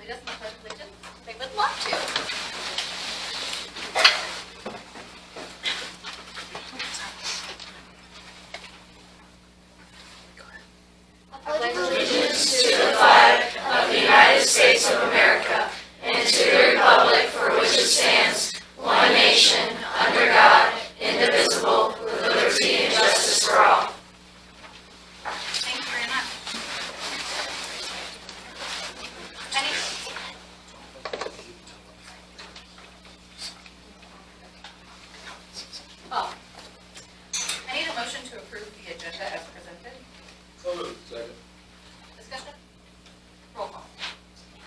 lead us in the Pledge of Allegiance? They would love to. I pledge allegiance to the flag of the United States of America and to the republic for which it stands, one nation, under God, indivisible, with liberty and justice for all. Thank you very much. I need a motion to approve the agenda as presented. So moved. Second. Discussion? Roll call.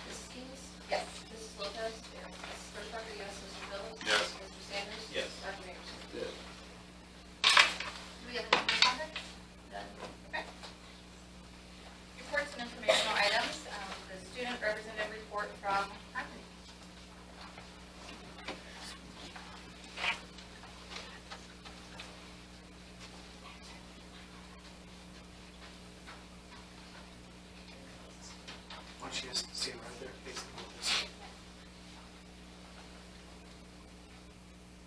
Mrs. Keys? Yes. Mrs. Lopez? Yes. Mrs. Bertler? Yes. Mr. Phillips? Yes. Mr. Sanders? Yes. Dr. Anderson? Yes. Do we have any correspondence? None. Okay. Reports and informational items. The student representative report from Harmony. Why don't you just stand right there facing the wall?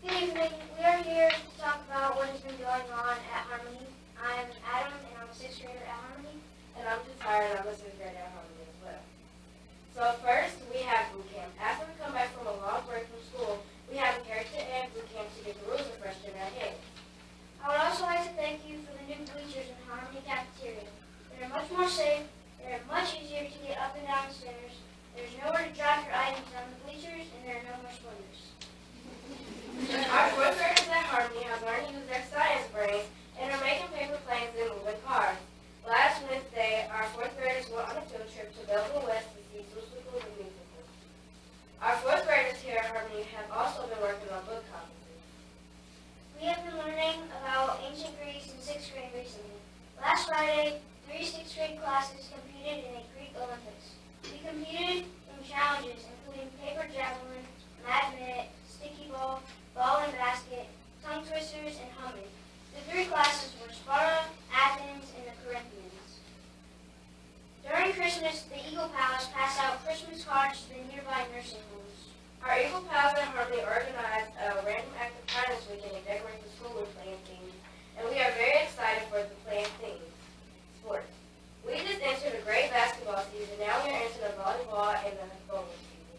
Good evening. We are here to talk about what has been going on at Harmony. I'm Adam, and I'm a 6th grader at Harmony. And I'm just tired, I'm a 6th grader at Harmony as well. So first, we have boot camp. After we come back from a long break from school, we have a character and boot camp to get the rules refreshed in our heads. I would also like to thank you for the new bleachers in Harmony cafeteria. They are much more safe. They are much easier to get up and down the stairs. There's nowhere to drop your items on the bleachers, and there are no more spoilers. Our 4th graders at Harmony have learned to use their science brain and are making paper planes and moving cars. Last Wednesday, our 4th graders went on a field trip to Belleville West to see Seussical the musical. Our 4th graders here at Harmony have also been working on book conferences. We have been learning about ancient Greece in 6th grade recently. Last Friday, 3 6th grade classes competed in a Greek Olympics. We competed in challenges including paper javelin, magnet, sticky ball, ball and basket, tongue twisters, and humming. The 3 classes were Sparta, Athens, and the Corinthians. During Christmas, the Eagle Palace passed out Christmas cards to the nearby nursing homes. Our Eagle Pals at Harmony organized a random act of kindness weekend to decorate the school with playing themes, and we are very excited for the playing themes. Sports. We just entered a great basketball season. Now we are into the volleyball and the bowling season.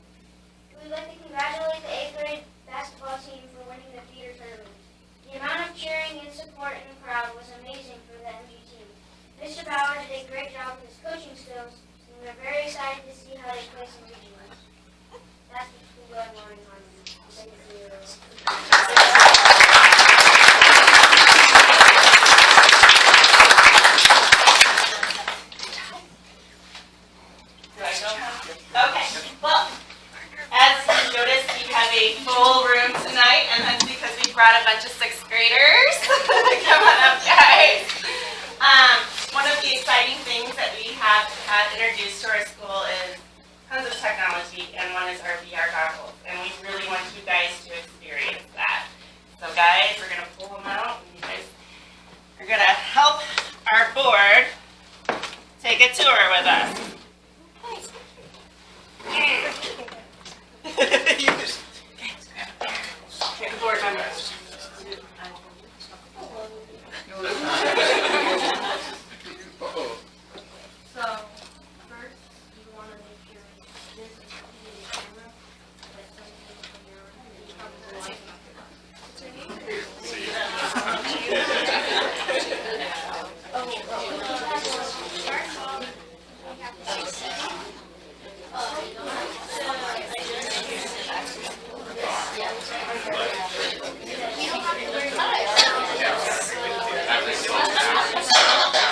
We would like to congratulate the 8th grade basketball team for winning the feeder tournament. The amount of cheering and support in the crowd was amazing for the MG team. Mr. Bauer did a great job with his coaching skills, and we're very excited to see how they play some regionals. That's the school that I'm learning on. Thank you. Do I go? Okay. Well, as you noticed, we have a full room tonight, and that's because we brought a bunch of 6th graders. Come on up, guys. One of the exciting things that we have had introduced to our school is tons of technology, and one is our VR goggles, and we really want you guys to experience that. So guys, we're going to pull them out, and you guys are going to help our board take a tour with us. Board members. So, first, you want to make sure this is the camera, but something from your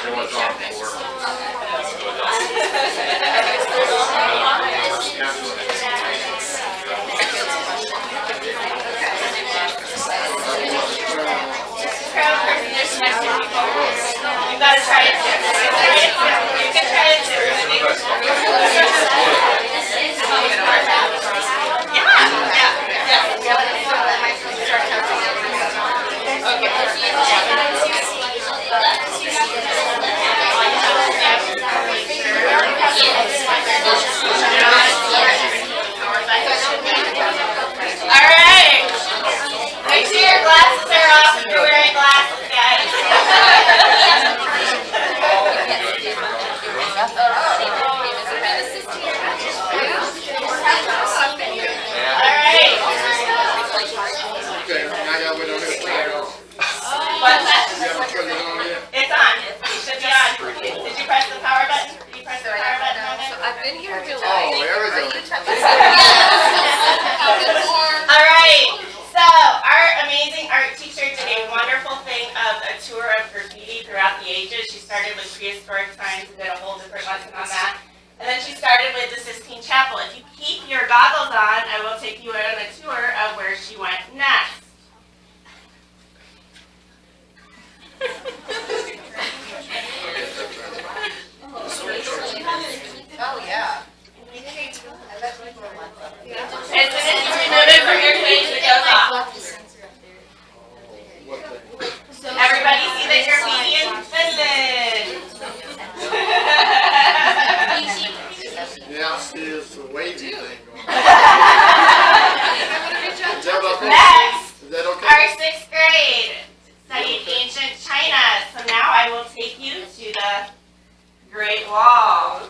Everyone's on board. You gotta try it too. You can try it too. Yes. there we go. All right, so our amazing art teacher did a wonderful thing of a tour of graffiti throughout the ages. She started with prehistoric times and did a whole different lesson on that. And then she started with the Sistine Chapel. If you keep your goggles on, I will take you on a tour of where she went next. Oh, yeah. As soon as you remove it from your face, it goes off. Everybody see the graffiti in Finland? Yeah, see, it's the wavy thing going on. Next, Is that okay? our 6th grade studied ancient China. So now I will take you to the Great Wall.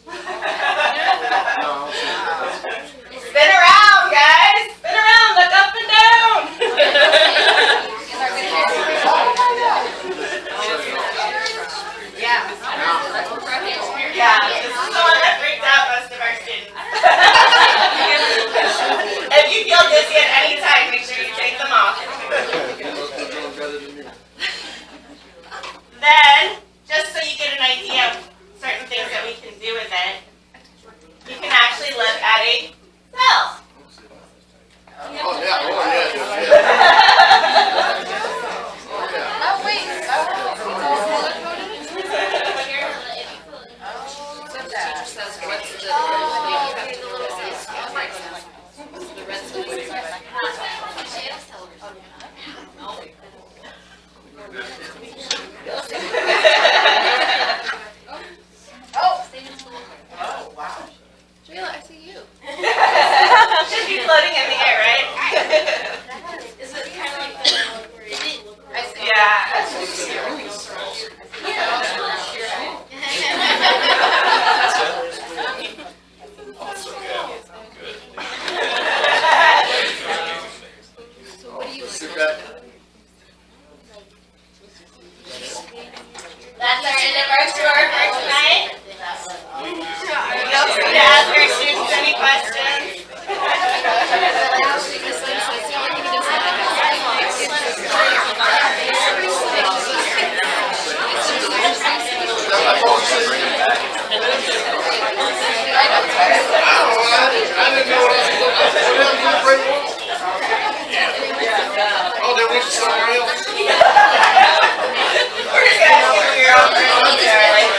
No, Spin around, guys. Spin around. Look up and down. Yeah. Yeah, this is the one that freaked out most of our students. If you feel dizzy at any time, make sure you take them off. Then, just so you get an idea of certain things that we can do with it, you can actually look at a cell. Oh, yeah, oh, yeah, yeah. Oh, yeah. Oh, wait. Jamila, I see you. Should be floating in the air, right? Is it kind of like the I see. Yeah. Sit back. That's our end of our tour for tonight. Feel free to ask our students any questions. I didn't know what I was looking for. What happened to the Great Wall? Oh, they went somewhere else? We're just gonna ask you for your own room, Charlie.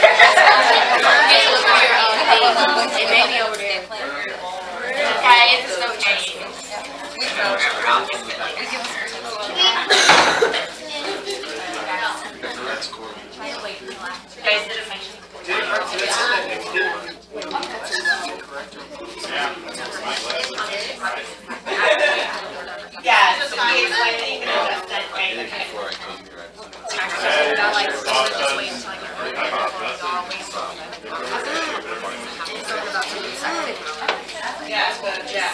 Guys, it's okay. You guys didn't mention. Yeah, so we explained that you can adjust that, right? Yeah, but yeah.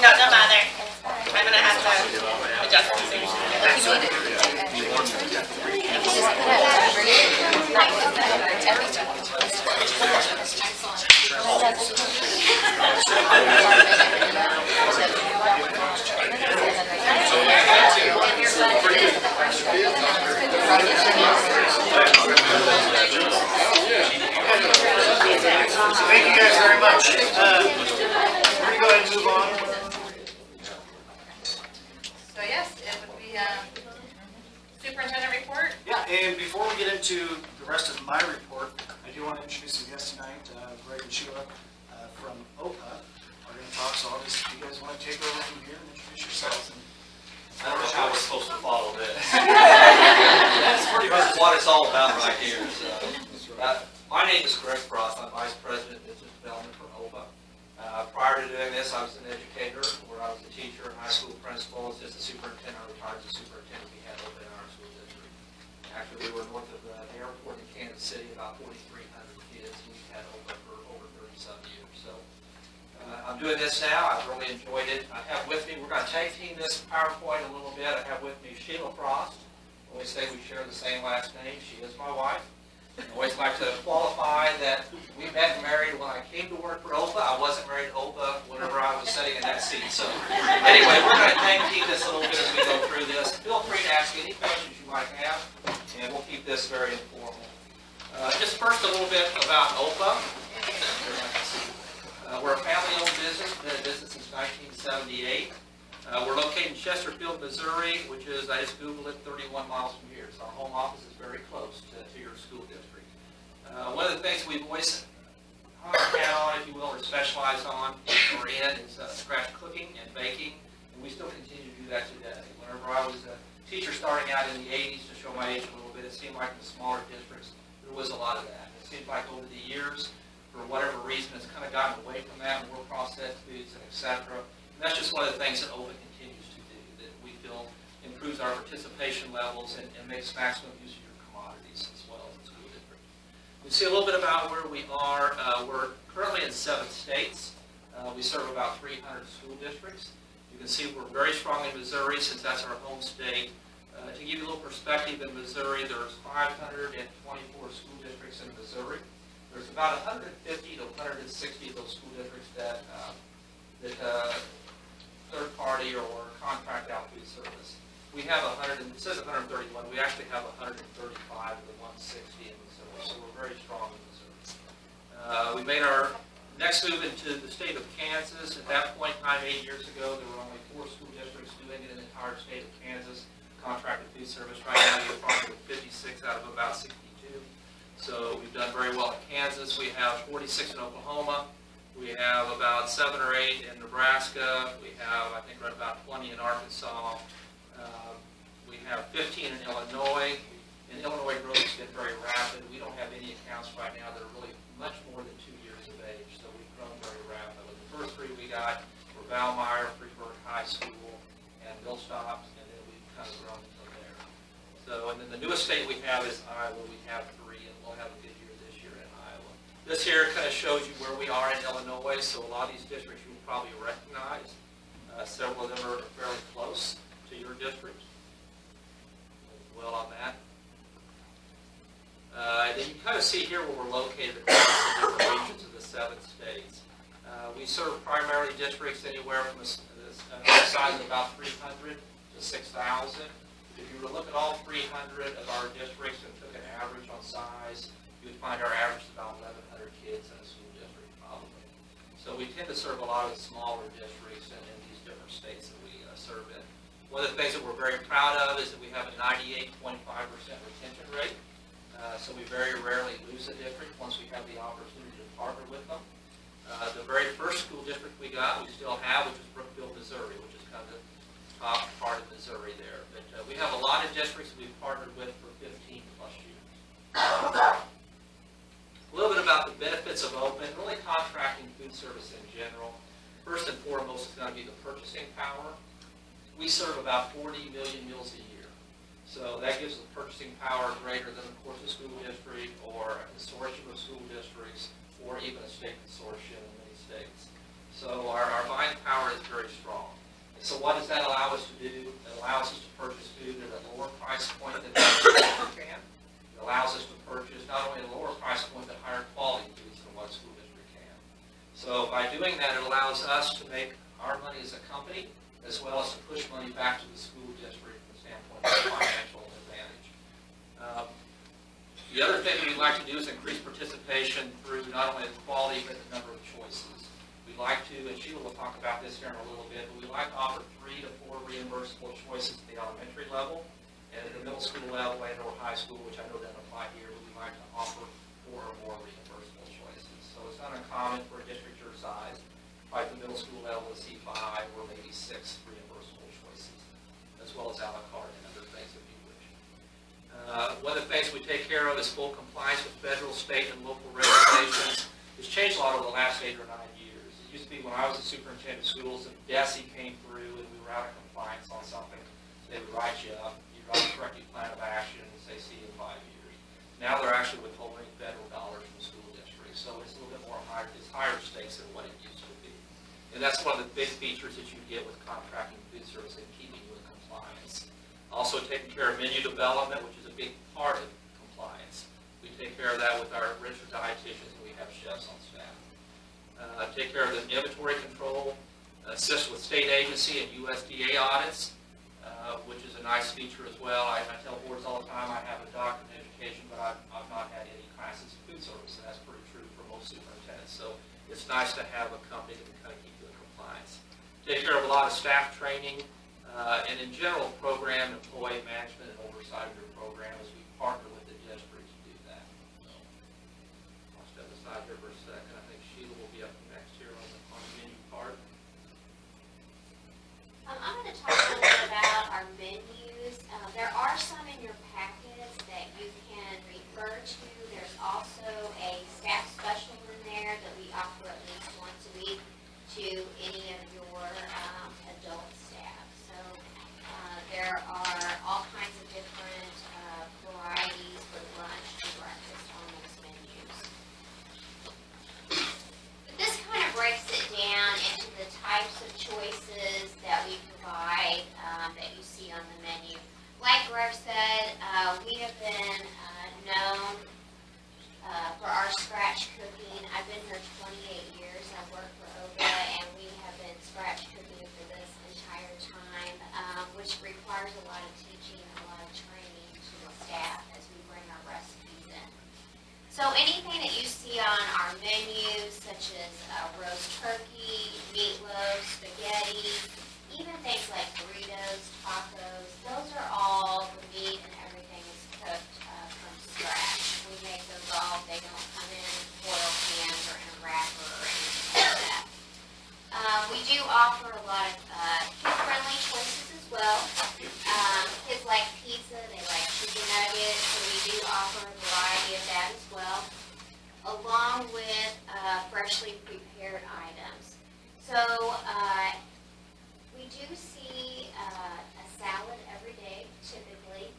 No, no matter. I'm gonna have to adjust the thing. Thank you guys very much. We're gonna go ahead and move on. So yes, it would be superintendent report. Yeah, and before we get into the rest of my report, I do want to introduce some guests tonight. Greg and Sheila from OPA are going to talk, so I'll just, if you guys want to take over from here and introduce yourselves. And I don't know how we're supposed to follow this. That's pretty much what it's all about right here. So, my name is Greg Frost. I'm Vice President of Business Development for OPA. Prior to doing this, I was an educator, where I was a teacher, high school principal, assistant superintendent, retired as a superintendent. We had OPA in our school district. Actually, we were north of the airport in Kansas City, about 4,300 kids. We've had OPA for over 30-some years. So, I'm doing this now. I've really enjoyed it. I have with me, we're going to tag team this PowerPoint a little bit. I have with me Sheila Frost. When we say we share the same last name, she is my wife. I always like to qualify that we met and married when I came to work for OPA. I wasn't married to OPA whenever I was sitting in that seat. So anyway, we're going to tag team this a little bit as we go through this. Feel free to ask any questions you might have, and we'll keep this very informal. Just first a little bit about OPA. We're a family-owned business, been in business since 1978. We're located in Chesterfield, Missouri, which is, I just Googled it, 31 miles from here. So our home office is very close to your school district. One of the things we've always hung our hat on, if you will, or specialized on, or in, is scratch cooking and baking, and we still continue to do that today. Whenever I was a teacher starting out in the 80s, to show my age a little bit, it seemed like in the smaller districts, there was a lot of that. It seems like over the years, for whatever reason, it's kind of gotten away from that, more processed foods, and et cetera. And that's just one of the things that OPA continues to do, that we feel improves our participation levels and makes maximum use of your commodities as well as the school district. We see a little bit about where we are. We're currently in 7 states. We serve about 300 school districts. You can see we're very strong in Missouri since that's our home state. To give you a little perspective, in Missouri, there's 524 school districts in Missouri. There's about 150 to 160 of those school districts that third party or contract out food service. We have it says 131, we actually have 135 of the 160 in Missouri, so we're very strong in Missouri. We made our next move into the state of Kansas. At that point in time, 8 years ago, there were only 4 school districts doing it in the entire state of Kansas, contracted food service. Right now, you're probably 56 out of about 62. So we've done very well in Kansas. We have 46 in Oklahoma. We have about 7 or 8 in Nebraska. We have, I think, right about 20 in Arkansas. We have 15 in Illinois. In Illinois, growth has been very rapid. We don't have any accounts right now that are really much more than 2 years of age, so we've grown very rapidly. The first 3 we got were Valmeyer, Freeburg High School, and Millstops, and then we've kind of grown from there. So, and then the newest state we have is Iowa. We have 3, and we'll have a good year this year in Iowa. This here kind of shows you where we are in Illinois, so a lot of these districts you will probably recognize. Several of them are fairly close to your district. Well on that. Then you kind of see here where we're located across the different regions of the 7 states. We serve primarily districts anywhere from a size of about 300 to 6,000. If you were to look at all 300 of our districts and took an average on size, you would find our average is about 1,100 kids in a school district, probably. So we tend to serve a lot of the smaller districts in these different states that we serve in. One of the things that we're very proud of is that we have a 98.5% retention rate. So we very rarely lose a district once we have the opportunity to partner with them. The very first school district we got, we still have, which is Brookfield, Missouri, which is kind of the top part of Missouri there. But we have a lot of districts we've partnered with for 15 plus years. A little bit about the benefits of OPA, really contracting food service in general. First and foremost is going to be the purchasing power. We serve about 40 million meals a year. So that gives the purchasing power greater than, of course, a school district or a consortium of school districts or even a state consortium in many states. So our buying power is very strong. And so what does that allow us to do? It allows us to purchase food at a lower price point than the school district can. It allows us to purchase not only a lower price point, but higher quality foods than what a school district can. So by doing that, it allows us to make our money as a company, as well as to push money back to the school district from the standpoint of financial advantage. The other thing we'd like to do is increase participation through not only the quality, but the number of choices. We'd like to, and Sheila will talk about this here in a little bit, but we'd like to offer 3 to 4 reimbursable choices at the elementary level, and at the middle school level and or high school, which I know doesn't apply here, but we'd like to offer 4 or more reimbursable choices. So it's not uncommon for a district your size, like the middle school level, to see 5 or maybe 6 reimbursable choices, as well as a la carte and other things if you wish. One of the things we take care of is full compliance with federal, state, and local regulations. It's changed a lot over the last 8 or 9 years. It used to be when I was a superintendent of schools, if DESE came through and we were out of compliance on something, they would write you up, you'd write a corrective plan of action and say, see you in 5 years. Now they're actually withholding federal dollars from school districts, so it's a little bit more higher, it's higher stakes than what it used to be. And that's one of the big features that you get with contracting food service and keeping you in compliance. Also taking care of menu development, which is a big part of compliance. We take care of that with our registered dietitians, and we have chefs on staff. Take care of the inventory control, assist with state agency and USDA audits, which is a nice feature as well. I tell boards all the time I have a doctorate in education, but I've not had any classes in food service, and that's pretty true for most superintendents. So it's nice to have a company that can kind of keep you in compliance. Take care of a lot of staff training, and in general, program, employee management, and oversight of your program as we partner with the district to do that. So I'll step aside here for a second. I think Sheila will be up next here on the menu part. I'm going to talk a little bit about our menus. There are some in your packets that you can refer to. There's also a staff special in there that we offer at least once a week to any of your adult staff. So there are all kinds of different varieties for lunch and breakfast on those menus. But this kind of breaks it down into the types of choices that we provide that you see on the menu. Like Greg said, we have been known for our scratch cooking. I've been here 28 years. I've worked for OVA, and we have been scratch cooking for this entire time, which requires a lot of teaching and a lot of training to the staff as we bring our recipes in. So anything that you see on our menus, such as roast turkey, meatloaf, spaghetti, even things like burritos, tacos, those are all, the meat and everything is cooked from scratch. We make those all, they don't come in foil cans or in a wrapper or anything like that. We do offer a lot of kid-friendly choices as well. Kids like pizza, they like chicken nuggets, so we do offer a variety of that as well, along with freshly prepared items. So we do see a salad every day, typically.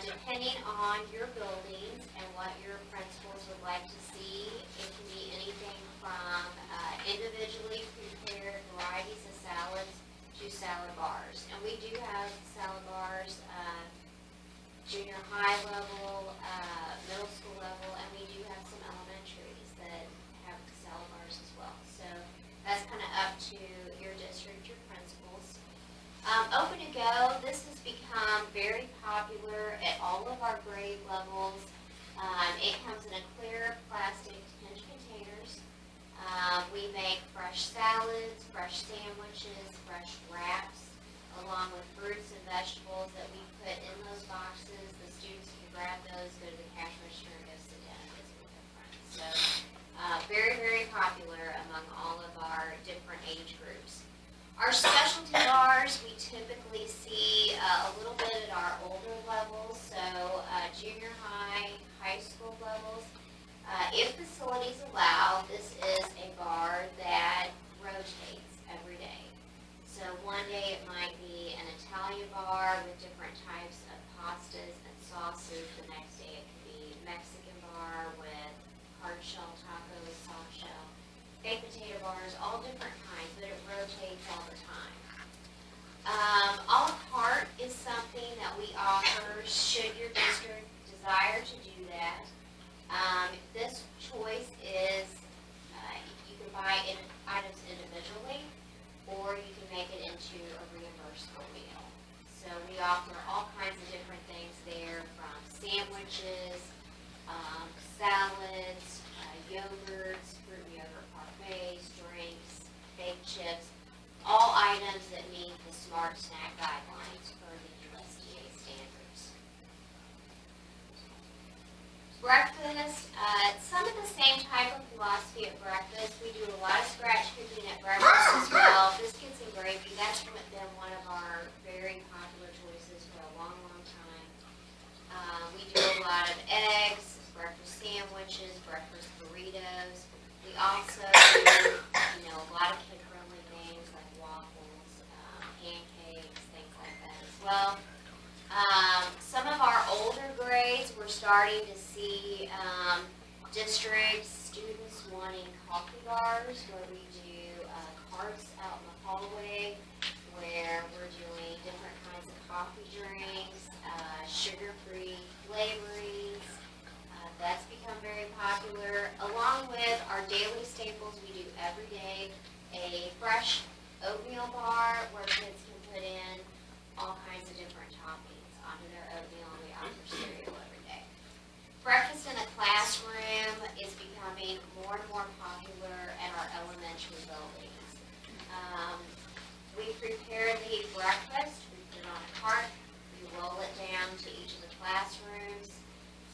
Depending on your buildings and what your principals would like to see, it can be anything from individually prepared varieties of salads to salad bars. And we do have salad bars, junior high level, middle school level, and we do have some elementaries that have salad bars as well. So that's kind of up to your district, your principals. Open to Go, this has become very popular at all of our grade levels. It comes in a clear plastic tinge containers. We make fresh salads, fresh sandwiches, fresh wraps, along with fruits and vegetables that we put in those boxes. The students can grab those, go to the cash register, and go sit down and visit with their friends. So very, very popular among all of our different age groups. Our specialty bars, we typically see a little bit at our older levels, so junior high, high school levels. If facilities allow, this is a bar that rotates every day. So one day it might be an Italian bar with different types of pastas and sauces. The next day it could be Mexican bar with hard shell tacos, soft shell, baked potato bars, all different kinds, but it rotates all the time. A la carte is something that we offer should your district desire to do that. This choice is you can buy items individually, or you can make it into a reimbursable meal. So we offer all kinds of different things there, from sandwiches, salads, yogurts, fruit and yogurt parfaits, drinks, baked chips, all items that meet the Smart Snack guidelines for the USDA standards. Breakfast, some of the same type of philosophy at breakfast. We do a lot of scratch cooking at breakfast as well. Biscuits and gravy, that's been one of our very popular choices for a long, long time. We do a lot of eggs, breakfast sandwiches, breakfast burritos. We also do, a lot of kid-friendly things like waffles, pancakes, things like that as well. Some of our older grades, we're starting to see districts, students wanting coffee bars, where we do carts out in the hallway where we're doing different kinds of coffee drinks, sugar-free flavorings. That's become very popular, along with our daily staples we do every day, a fresh oatmeal bar where kids can put in all kinds of different toppings onto their oatmeal, and we offer cereal every day. Breakfast in the classroom is becoming more and more popular at our elementary buildings. We prepare the breakfast, we put it on a cart, we roll it down to each of the classrooms,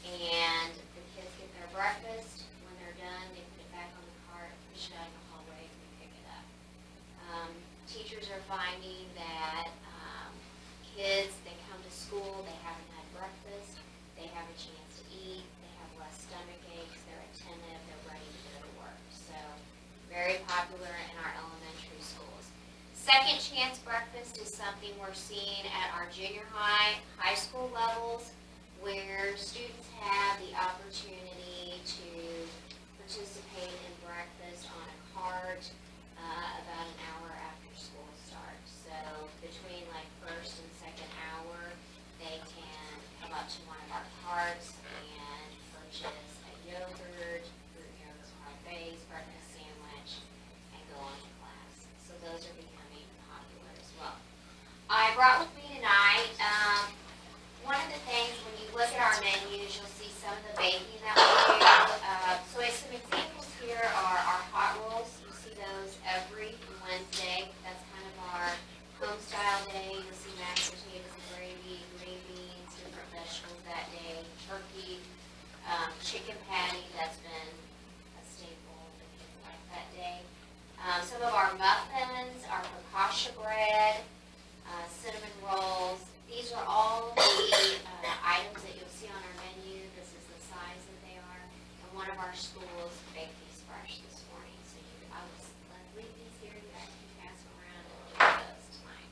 and the kids get their breakfast. When they're done, they put it back on the cart, push it out in the hallway, and we pick it up. Teachers are finding that kids, they come to school, they haven't had breakfast, they have a chance to eat, they have less stomach aches, they're attentive, they're ready to go to work. So, very popular in our elementary schools. Second chance breakfast is something we're seeing at our junior high, high school levels, where students have the opportunity to participate in breakfast on a cart about an hour after school starts. So between like first and second hour, they can come up to one of our carts and purchase a yogurt, fruit yogurt parfaits, breakfast sandwich, and go on to class. So those are becoming popular as well. I brought with me tonight one of the things, when you look at our menus, you'll see some of the baking that we do. So some examples here are our hot rolls. You see those every Wednesday. That's kind of our home style day. You'll see mashed potatoes and gravy, green beans, different vegetables that day, turkey, chicken patty. That's been a staple that kids like that day. Some of our muffins, our focaccia bread, cinnamon rolls. These are all the items that you'll see on our menu. This is the size that they are. And one of our schools baked these fresh this morning. So I was leave these here. You guys can pass them around and look at those tonight.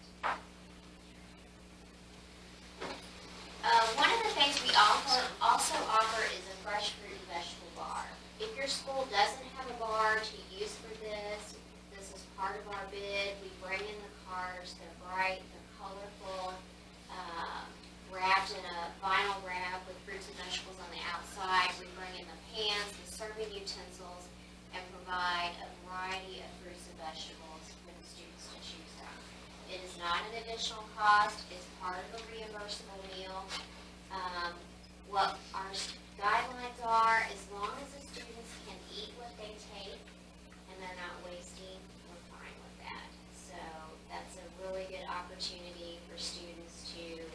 One of the things we also offer is a fresh fruit and vegetable bar. If your school doesn't have a bar to use for this is part of our bid. We bring in the cars. They're bright. They're colorful. Wrapped in a vinyl wrap with fruits and vegetables on the outside. We bring in the pans, the serving utensils, and provide a variety of fruits and vegetables for the students to choose from. It is not an additional cost. It's part of a reimbursable meal. What our guidelines are, as long as the students can eat what they take and they're not wasting, we're fine with that. So that's a really good opportunity for students to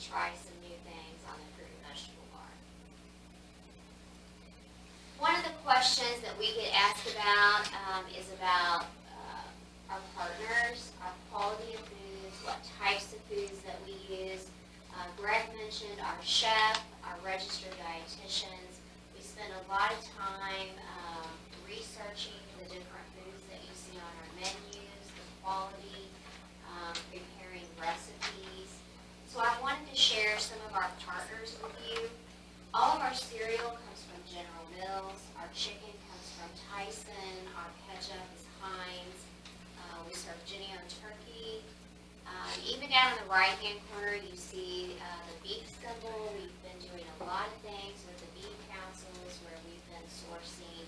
try some new things on the fruit and vegetable bar. One of the questions that we get asked about is about our partners, our quality of foods, what types of foods that we use. Greg mentioned our chef, our registered dietitians. We spend a lot of time researching the different foods that you see on our menus, the quality, preparing recipes. So I wanted to share some of our partners with you. All of our cereal comes from General Mills. Our chicken comes from Tyson. Our ketchup is Heinz. We serve Jennie-O turkey. Even down in the right-hand corner, you see the beef symbol. We've been doing a lot of things with the beef councils where we've been sourcing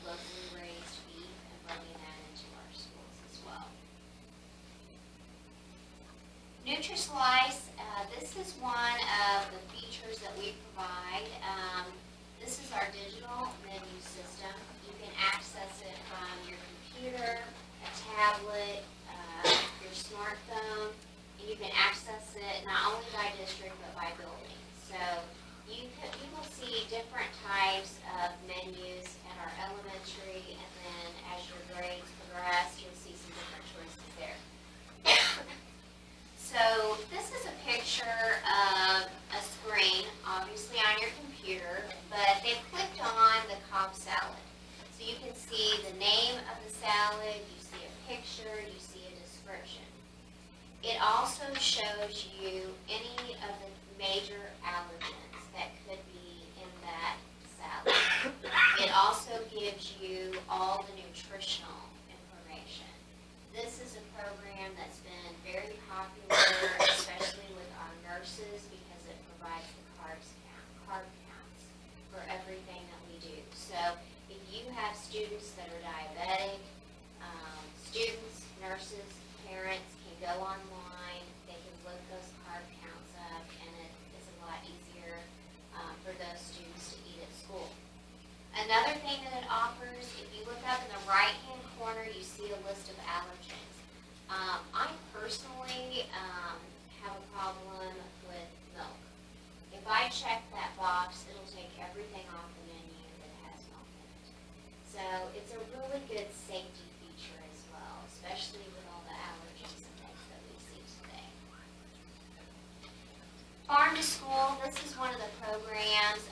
locally raised beef and bringing that into our schools as well. NutriSlice, this is one of the features that we provide. This is our digital menu system. You can access it from your computer, a tablet, your smartphone, and you can access it not only by district but by building. So you will see different types of menus at our elementary, and then as your grades progress, you'll see some different choices there. So this is a picture of a screen, obviously on your computer, but they've clicked on the Cobb salad. So you can see the name of the salad, you see a picture, you see a description. It also shows you any of the major allergens that could be in that salad. It also gives you all the nutritional information. resources. Parents can go online, they can look those carb counts up, and it is a lot easier for those students to eat at school. Another thing that it offers, if you look up in the right-hand corner, you see a list of allergens. I personally have a problem with milk. If I check that box, it'll take everything off the menu that has milk in it. So it's a really good safety feature as well, especially with all the allergens and things that we see today. Farm to School, this is one of the programs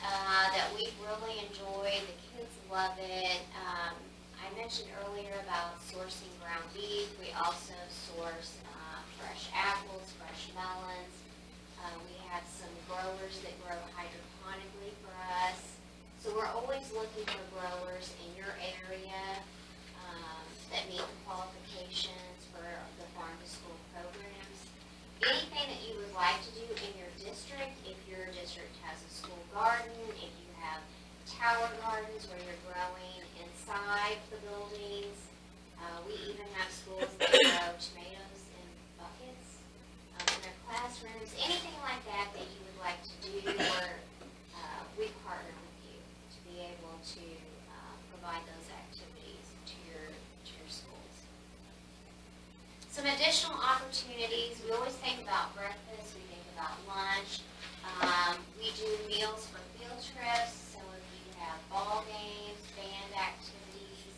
that we've really enjoyed. The kids love it. I mentioned earlier about sourcing ground beef. We also source fresh apples, fresh melons. We have some growers that grow hydroponically for us. So we're always looking for growers in your area that meet the qualifications for the Farm to School programs. Anything that you would like to do in your district, if your district has a school garden, if you have tower gardens where you're growing inside the buildings. We even have schools that grow tomatoes in buckets in their classrooms. Anything like that that you would like to do, we partner with you to be able to provide those activities to your schools. Some additional opportunities, we always think about breakfast, we think about lunch. We do meals for field trips, so if you have ball games, band activities,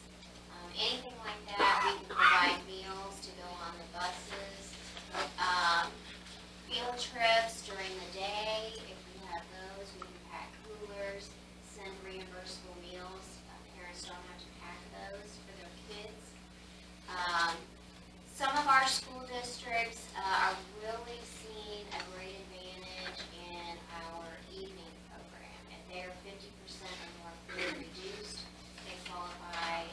anything like that, we can provide meals to go on the buses. Field trips during the day, if you have those, we can pack coolers, send reimbursable meals. Parents don't have to pack those for their kids. Some of our school districts are really seeing a great advantage in our evening program. If they're 50% or more food reduced, they qualify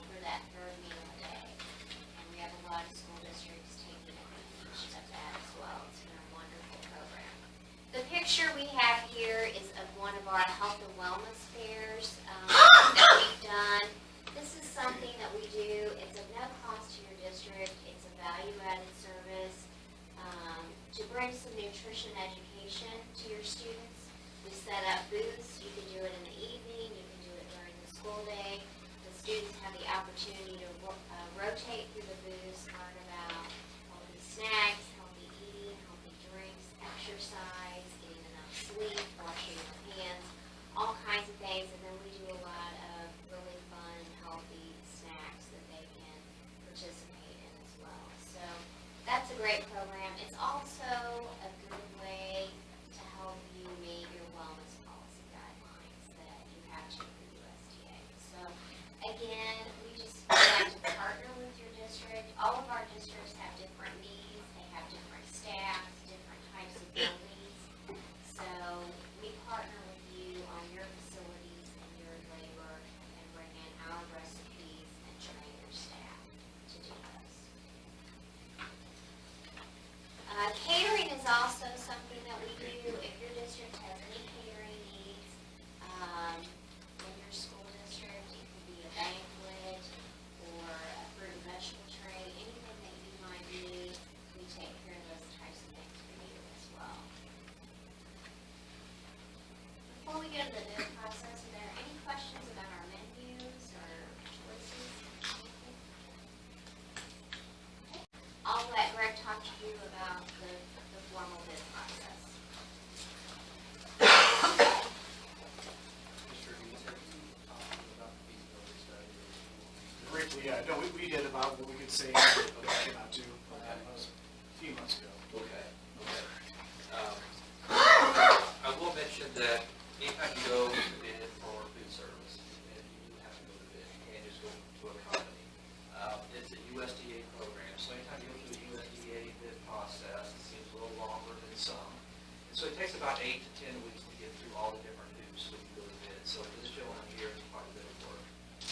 for that third meal a day. And we have a lot of school districts taking advantage of that as well. It's been a wonderful program. The picture we have here is of one of our health and wellness fairs that we've done. This is something that we do. It's of no cost to your district. It's a value-added service to bring some nutrition education to your students. We set up booths. You can do it in the evening. You can do it during the school day. The students have the opportunity to rotate through the booths, learn about healthy snacks, healthy eating, healthy drinks, exercise, getting enough sleep, washing your hands, all kinds of things. And then we do a lot of really fun, healthy snacks that they can participate in as well. So that's a great program. It's also a good way to help you meet your wellness policy guidelines that you have to with USDA. So again, we just like to partner with your district. All of our districts have different needs. They have different staff, different types of buildings. So we partner with you on your facilities and your labor and bring in our recipes and train your staff to do those. Catering is also something that we do. If your district has any catering needs in your school district, it could be a banquet or a fruit and vegetable tray, anything that you might need, we take care of those types of things for you as well. Before we go to the bid process, are there any questions about our menus or choices? Okay. I'll let Greg talk to you about the formal bid process. Briefly, yeah, no, we did about what we could say about what came out to a few months ago. Okay. I will mention that anytime you go to bid for food service, and you have to go to bid, you can't just go to a company. It's a USDA program, so anytime you go through the USDA bid process, it seems a little longer than some. And so it takes about 8 to 10 weeks to get through all the different hoops when you go to bid. So this gentleman here is quite a bit of work.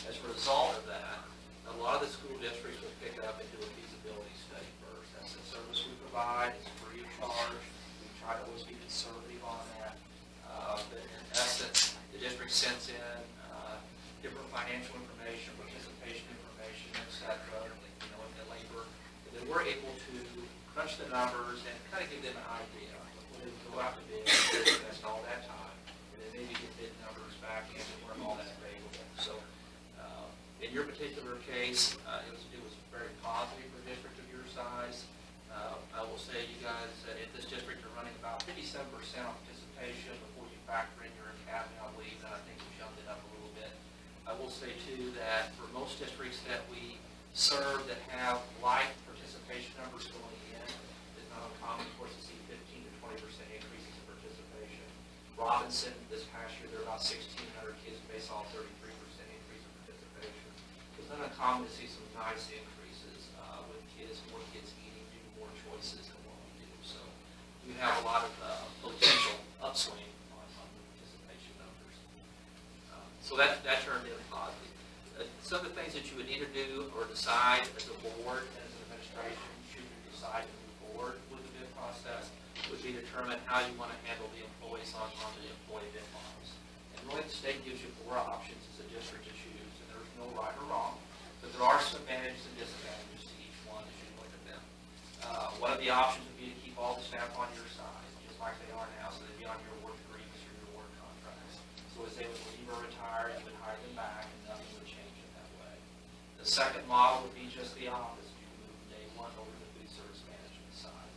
As a result of that, a lot of the school districts will pick up and do a feasibility study first. That's the service we provide, it's free of charge. We try to always be conservative on that. But in essence, the district sends in different financial information, participation information, et cetera, the labor, the we're able to crunch the numbers and kind of give them an idea. When they go out to bid, invest all that time, and then maybe get bid numbers back in and work all that available. So in your particular case, it was very positive for a district of your size. I will say you guys in this district are running about 57% participation before you factor in your academy, I believe, and I think we jumped it up a little bit. I will say too that for most districts that we serve that have like participation numbers going in, it's not uncommon for us to see 15 to 20% increases in participation. Robinson, this past year, there were about 1,600 kids based on 33% increase in participation. It's not uncommon to see some nice increases with kids, more kids eating due to more choices than what we do. So we have a lot of potential upswing on the participation numbers. So that turned in positive. Some of the things that you would need to do or decide as a board and as an administration, should you decide to move forward with the bid process, would be determine how you want to handle the employees on the employee bid models. And really the state gives you 4 options as a district to choose, and there's no right or wrong, but there are some advantages and disadvantages to each one as you look at them. One of the options would be to keep all the staff on your side, just like they are now, so they'd be on your work agreements or your work contracts. So as they would leave or retire, you would hire them back and nothing would change in that way. The second model would be just the opposite. You would move day one over to the food service management side.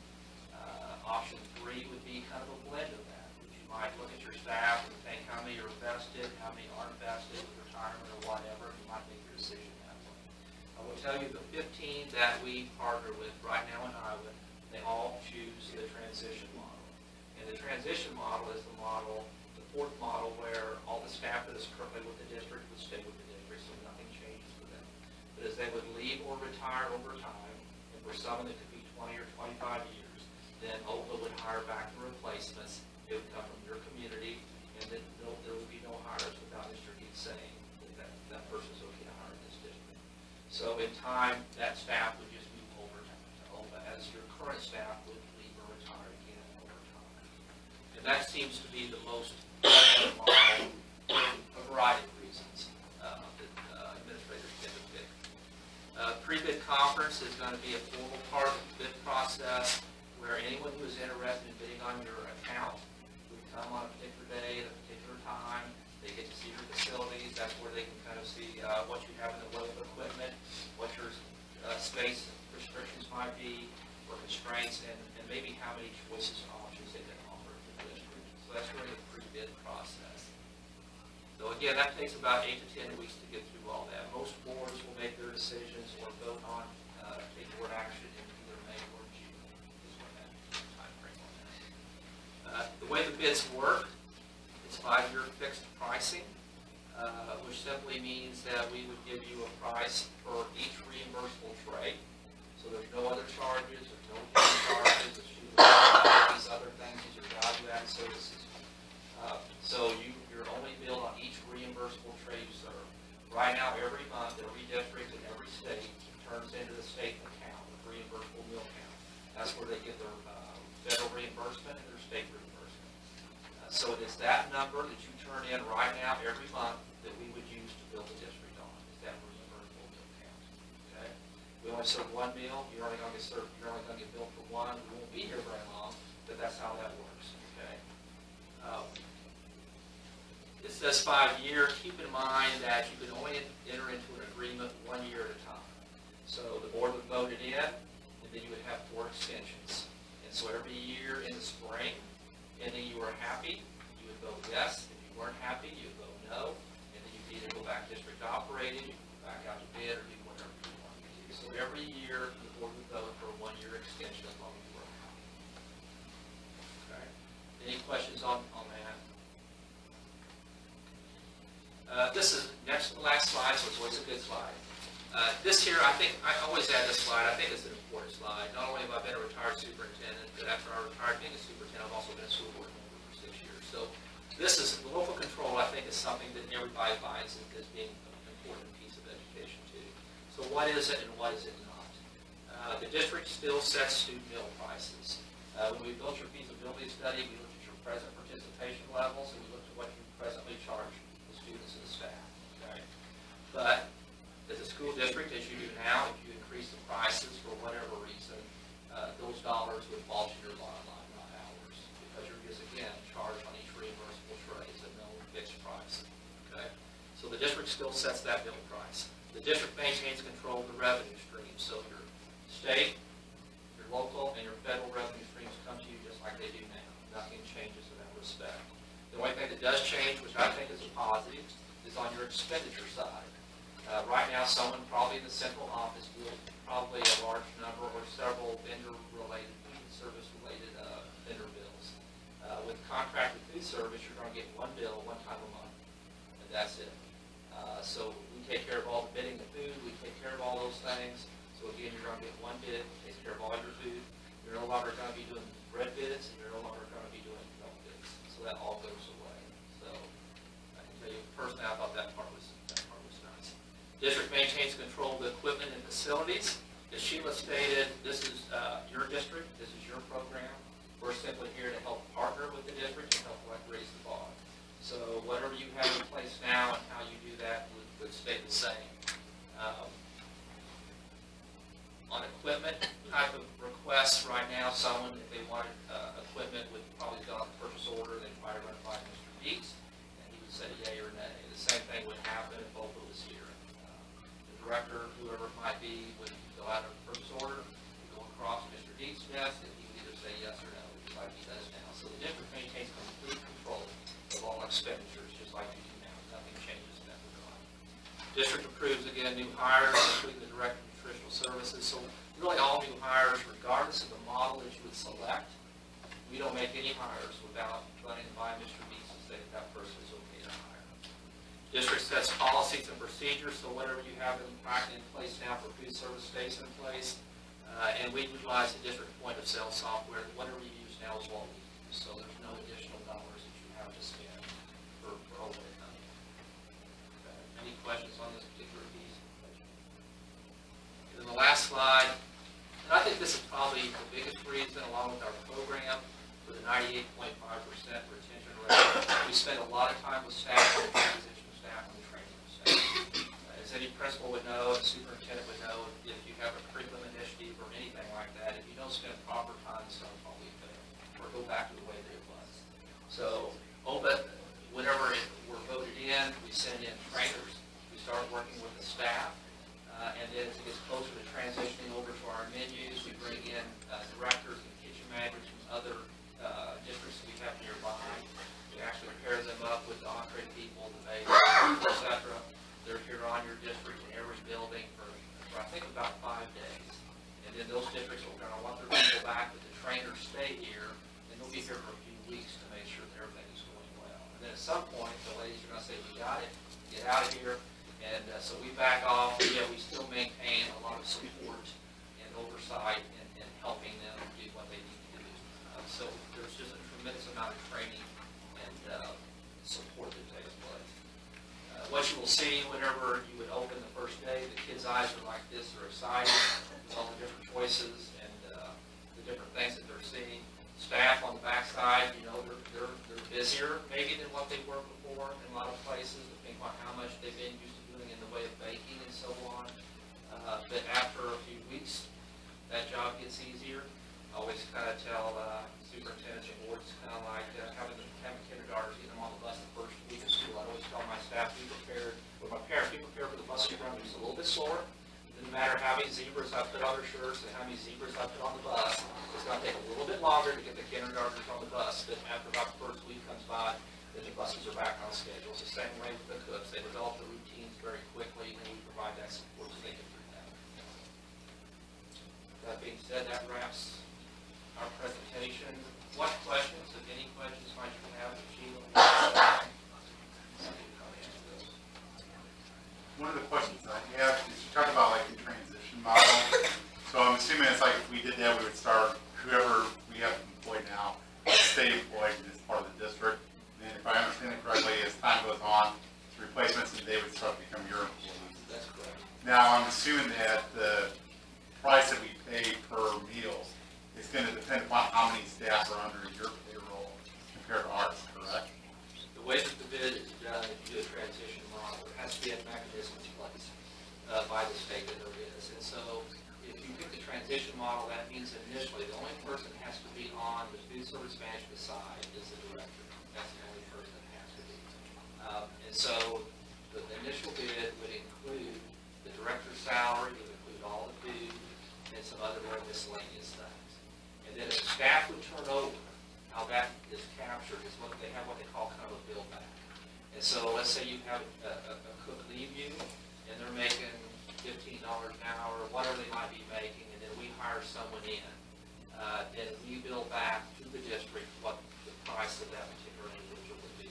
Option 3 would be kind of a blend of that, which you might look at your staff and think how many are vested, how many aren't vested with retirement or whatever, and you might make your decision that way. I will tell you the 15 that we partner with right now in Iowa, they all choose the transition model. And the transition model is the model, the 4th model, where all the staff that is currently with the district would stay with the district, so nothing changes for them. But as they would leave or retire over time, and for some it could be 20 or 25 years, then OPA would hire back the replacements. It would come from your community, and then there would be no hires without Mr. Heath saying that person's okay to hire in this district. So in time, that staff would just move over to OPA as your current staff would leave or retire again over time. And that seems to be the most effective model for a variety of reasons that administrators tend to pick. Pre-bid conference is going to be a formal part of the bid process, where anyone who is interested in bidding on your account would come on a particular day at a particular time. They get to see your facilities. That's where they can kind of see what you have in the way of equipment, what your space restrictions might be, or constraints, and maybe how many choices and options they can offer to the district. So that's really the pre-bid process. So again, that takes about 8 to 10 weeks to get through all that. Most boards will make their decisions or vote on, take board action in either May or June. The way the bids work, it's 5-year fixed pricing, which simply means that we would give you a price for each reimbursable tray. So there's no other charges, there's no charges, these other things, these are value-added services. So you're only billed on each reimbursable tray you serve. Right now, every month, every district and every state turns into the state account, the reimbursable meal count. That's where they get their federal reimbursement and their state reimbursement. So it is that number that you turn in right now every month that we would use to bill the district on, is that reimbursable meal count. Okay? We only serve one meal, you're only going to get billed for one. We won't be here very long, but that's how that works. Okay? It says 5 year. Keep in mind that you can only enter into an agreement 1 year at a time. So the board would vote it in, and then you would have 4 extensions. And so every year in the spring, and then you were happy, you would vote yes. If you weren't happy, you would vote no. And then you could either go back district operated, you could go back out to bid, or do whatever you want to do. So every year, the board would vote for a 1 year extension as long as you were happy. Okay. Any questions on that? This is next to the last slide, so it's always a good slide. This here, I always add this slide. I think it's an important slide. Not only have I been a retired superintendent, but after I retired being a superintendent, I've also been a school board member for 6 years. So this is, local control, I think, is something that everybody finds as being an important piece of education too. So what is it and what is it not? The district still sets student meal prices. When we built your feasibility study, we looked at your present participation levels, and we looked at what you presently charge the students and the staff. Okay? But as a school district, as you do now, if you increase the prices for whatever reason, dollars would fall to your bottom line, not ours, because you're just, again, charged on each reimbursable trays at no fixed price, okay? So the district still sets that bill price. The district maintains control of the revenue stream, so your state, your local, and your federal revenue streams come to you just like they do now. Nothing changes in that respect. The only thing that does change, which I think is a positive, is on your expenditure side. Right now, someone probably in the central office will probably a large number or several vendor-related, food service-related vendor bills. With contracted food service, you're going to get one bill one time a month, and that's it. So we take care of all the bidding of food, we take care of all those things. So again, you're going to get one bid, takes care of all your food. You're no longer going to be doing bread bids, and you're no longer going to be doing milk bids. So that all goes away. So I can tell you personally, I thought that part was nice. District maintains control of the equipment and facilities. As Sheila stated, this is your district, this is your program. We're simply here to help partner with the district and help raise the bar. So whatever you have in place now and how you do that would stay the same. On equipment type of requests right now, someone, if they wanted equipment, would probably fill out the purchase order, they'd probably run it by Mr. Deeks, and he would say yay or nay. The same thing would happen if Opal was here. The director, whoever it might be, would fill out a purchase order, go across Mr. Deeks' desk, and he would either say yes or no, just like he does now. So the district maintains complete control of all expenditures, just like you do now. Nothing changes in that regard. District approves, again, new hires, including the director of nutritional services. So really all new hires, regardless of the model that you would select, we don't make any hires without running by Mr. Deeks to say that person is okay to hire. District sets policies and procedures, so whatever you have in place now for food service stays in place. And we utilize the district point of sale software. Whatever you use now is what we use, so there's no additional dollars that you have to spend for overhead money. Any questions on this particular piece? And then the last slide, and I think this is probably the biggest reason, along with our program, for the 98.5% retention rate. We spend a lot of time with staff, and transition staff, and the training of staff. As any principal would know, and superintendent would know, if you have a curriculum initiative or anything like that, if you don't spend proper time, it's going to probably fail, or go back to the way that it was. So, OPA, whenever we're voted in, we send in trainers. We start working with the staff. And then as it gets closer to transitioning over to our menus, we bring in directors and kitchen managers from other districts that we have nearby. We actually pair them up with the entree people, the bailiffs, et cetera. They're here on your district in every building for I think about 5 days. And then those districts are going to want their people back, but the trainers stay here, and they'll be here for a few weeks to make sure that everything is going well. And then at some point, the ladies are going to say, we got it, get out of here. And so we back off, but yet we still maintain a lot of support and oversight and helping them do what they need to do. So there's just a tremendous amount of training and support that takes place. What you will see whenever you would open the first day, the kids' eyes are like this, they're excited with all the different choices and the different things that they're seeing. Staff on the backside, you know, they're busier maybe than what they were before in a lot of places, depending on how much they've been used to doing in the way of baking and so on. But after a few weeks, that job gets easier. I always kind of tell superintendents and boards, kind of like having kindergartners, getting them on the bus the first week of school. I always tell my staff, be prepared, with my parents, be prepared for the bus to run just a little bit slower. It doesn't matter how many zebras I put on their shirts and how many zebras I put on the bus. It's going to take a little bit longer to get the kindergartners on the bus, but after about the first week comes by, then the buses are back on schedule. It's the same way with the cooks. They develop the routines very quickly, and we provide that support so they can do that. That being said, that wraps our presentation. What questions, if any questions, might you have of Sheila? One of the questions I have is you talk about like the transition model. So I'm assuming it's like if we did that, we would start whoever we have employed now, stay employed as part of the district. And if I understand it correctly, as time goes on, replacements and they would start to become your employees. That's correct. Now I'm assuming that the price that we pay per meal is going to depend upon how many staff are under your payroll compared to ours, correct? The way that the bid is done, if you do a transition model, there has to be a mechanism in place by the state that there is. And so if you pick the transition model, that means initially, the only person that has to be on the food service management side is the director. That's the only person that has to be. And so the initial bid would include the director's salary, it would include all the food, and some other more miscellaneous things. And then if staff would turn over, how that is captured is what they call kind of a bill back. And so let's say you have a cook leave you, and they're making $15 an hour, whatever they might be making, and then we hire someone in, then we bill back to the district what the price of that particular individual would be.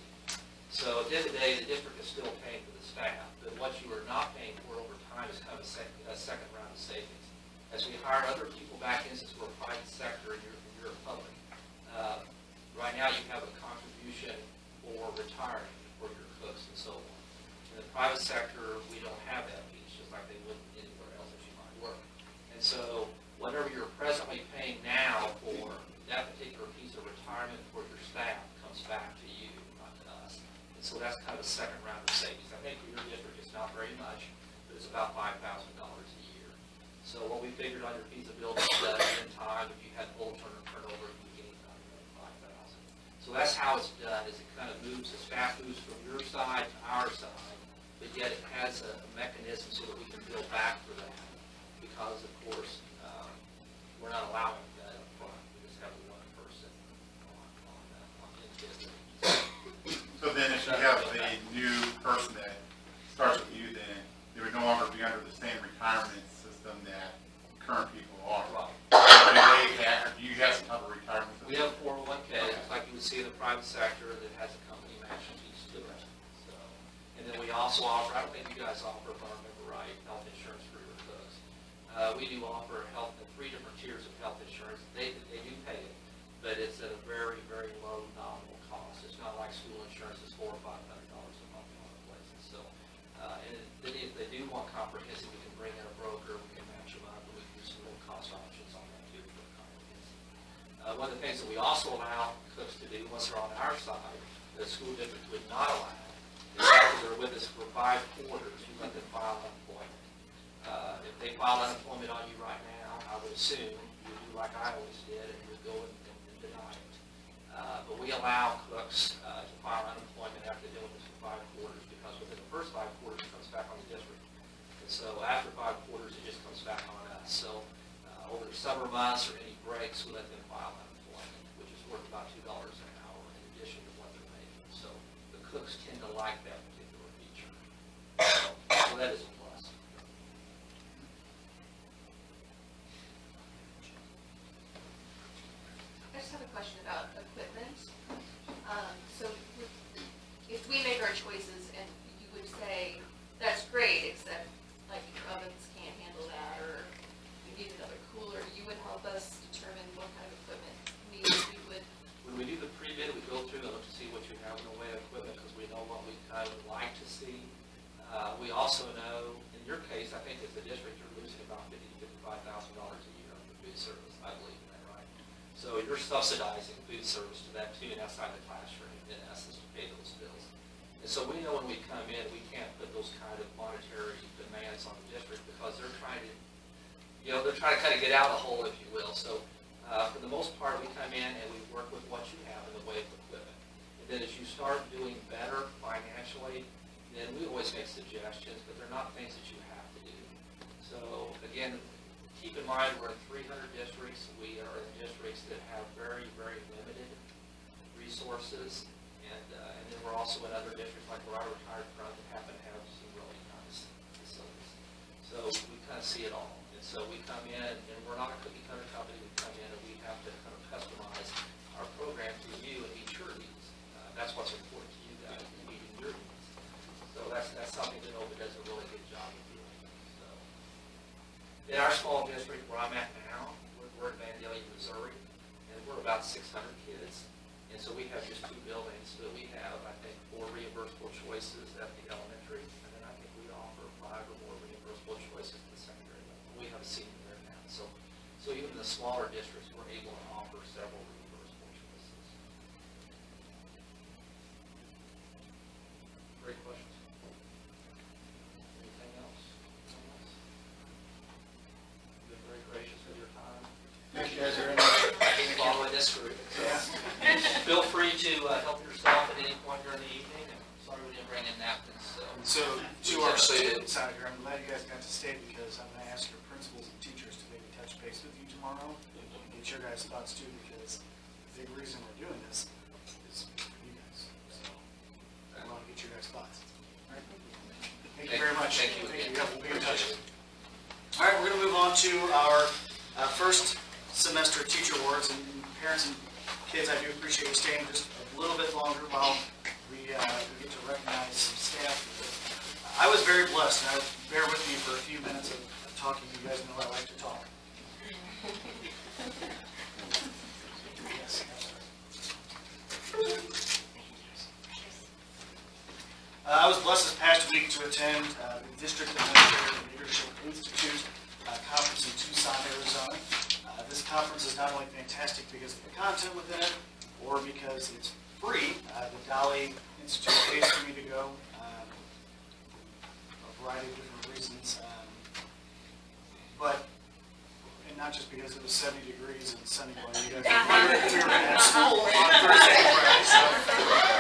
So at the end of the day, the district is still paying for the staff, but what you are not paying for over time is kind of a second round of savings. As we hire other people back in, since we're a private sector and you're a public, right now you have a contribution for retirement for your cooks and so on. In the private sector, we don't have that piece, just like they would anywhere else that you might work. And so whatever you're presently paying now for that particular piece of retirement for your staff comes back to you, not to us. And so that's kind of a second round of savings. I think for your district it's not very much, but it's about $5,000 a year. So what we figured on your feasibility study in time, if you had full turnover, you gain another $5,000. So that's how it's done, is it kind of moves, the staff moves from your side to our side, but yet it has a mechanism so that we can bill back for that. Because of course, we're not allowing that up front. We just have one person on intake. So then if you have a new person that starts with you, then they would no longer be under the same retirement system that current people are. Do you have some type of retirement system? We have 401k, like you would see in the private sector, that has a company matching piece to it. So, and then we also offer, I don't think you guys offer, if I remember right, health insurance for your cooks. We do offer health in 3 different tiers of health insurance. They do pay it, but it's at a very, very low nominal cost. It's not like school insurance is $400 or $500 a month in other places. So, and then if they do want comprehensive, we can bring in a broker, we can match them up, and we can do some low cost options on that too for comprehensive. One of the things that we also allow cooks to do once they're on our side, the school district would not allow, is after they're with us for 5 quarters, we let them file unemployment. If they file unemployment on you right now, I would assume you do like I always did, and you would go and deny it. But we allow cooks to file unemployment after doing this for 5 quarters, because within the first 5 quarters, it comes back on the district. And so after 5 quarters, it just comes back on us. So over the summer months or any breaks, we let them file unemployment, which is worth about $2 an hour in addition to what they're making. So the cooks tend to like that particular feature. So that is a plus. I just have a question about equipment. So if we make our choices and you would say, that's great, except like your ovens can't handle that, or we need another cooler, you would help us determine what kind of equipment needs we would. When we do the pre-bid, we go through and look to see what you have in the way of equipment, because we know what we kind of would like to see. We also know, in your case, I think as a district, you're losing about $50,000 to $55,000 a year on your food service. I believe in that, right? So you're subsidizing food service to that tune outside the classroom, in essence, to pay those bills. And so we know when we come in, we can't put those kind of monetary demands on the district, because they're trying to, they're trying to kind of get out of the hole, if you will. So for the most part, we come in and we work with what you have in the way of equipment. And then as you start doing better financially, then we always make suggestions, but they're not things that you have to do. So again, keep in mind, we're in 300 districts. We are in districts that have very, very limited resources. And then we're also in other districts, like where I retired from, that happen to have some really nice facilities. So we kind of see it all. And so we come in, and we're not a cookie cutter company. We come in and we have to kind of customize our program to you and meet your needs. That's what's important to you guys, meeting your needs. So that's something that Nova does a really good job of doing. So in our small district where I'm at now, we're in Vandalia, Missouri, and we're about 600 kids. And so we have just 2 buildings, but we have, I think, 4 reimbursable choices at the elementary, and then I think we offer 5 or more reimbursable choices at the secondary level. We have a senior there now. So even in the smaller districts, we're able to offer several reimbursable choices. Great questions. Anything else? Been very guys are in. following this group. So, Yeah. feel free to help yourself at any point during the evening. And sorry we didn't bring in napkins. And so to our students out here, I'm glad you guys got to stay because I'm going to ask your principals and teachers to maybe touch base with you tomorrow and get your guys' thoughts too, because the big reason we're doing this is for you guys. So I want to get your guys' thoughts. All right. Thank you very much. Thank you. Yeah, we'll be in touch. All right, we're going to move on to our first semester teacher awards, and parents and kids, I do appreciate you staying just a little bit longer while we get to recognize some staff. I was very blessed, and bear with me for a few minutes of talking. You guys know I like to talk. Yes. I was blessed this past week to attend the District Administrator Leadership Institute conference in Tucson, Arizona. This conference is not only fantastic because of the content within it, or because it's free. The Dali Institute pays for me to go, a variety of different reasons. And not just because it was 70 degrees and sunny while you guys were wondering if we were at school on Thursday and Friday. So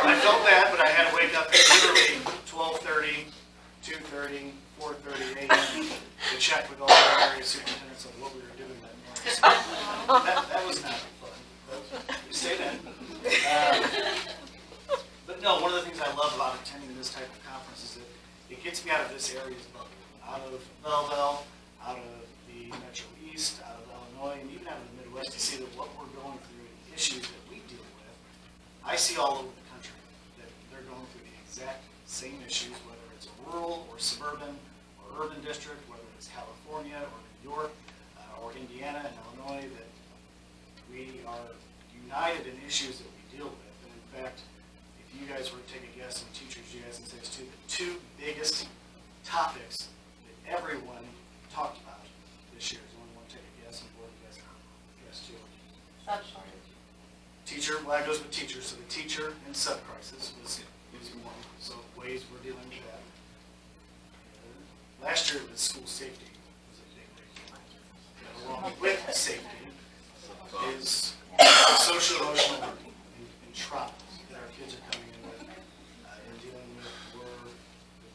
I felt bad, but I had to wake up at literally 12:30, 2:30, 4:30 a.m. to check with all the area superintendents of what we were doing that morning. So that was not fun, but we stayed in. But no, one of the things I love about attending this type of conference is that it gets me out of this area's bubble, out of Belleville, out of the Metro East, out of Illinois, and even out of the Midwest to see that what we're going through and the issues that we deal with, I see all over the country that they're going through the exact same issues, whether it's a rural or suburban or urban district, whether it's California or New York or Indiana and Illinois, that we are united in issues that we deal with. And in fact, if you guys were to take a guess, and teachers, you guys can say this too, the two biggest topics that everyone talked about this year. Does anyone want to take a guess? And board, you guys guess too. Sub shortage. Teacher, well, that goes with teachers. So the teacher and sub-crisis is one. So ways we're dealing with that. Last year was school safety. Was a big thing. Along with safety is social emotional learning and trauma that our kids are coming in with and dealing with were the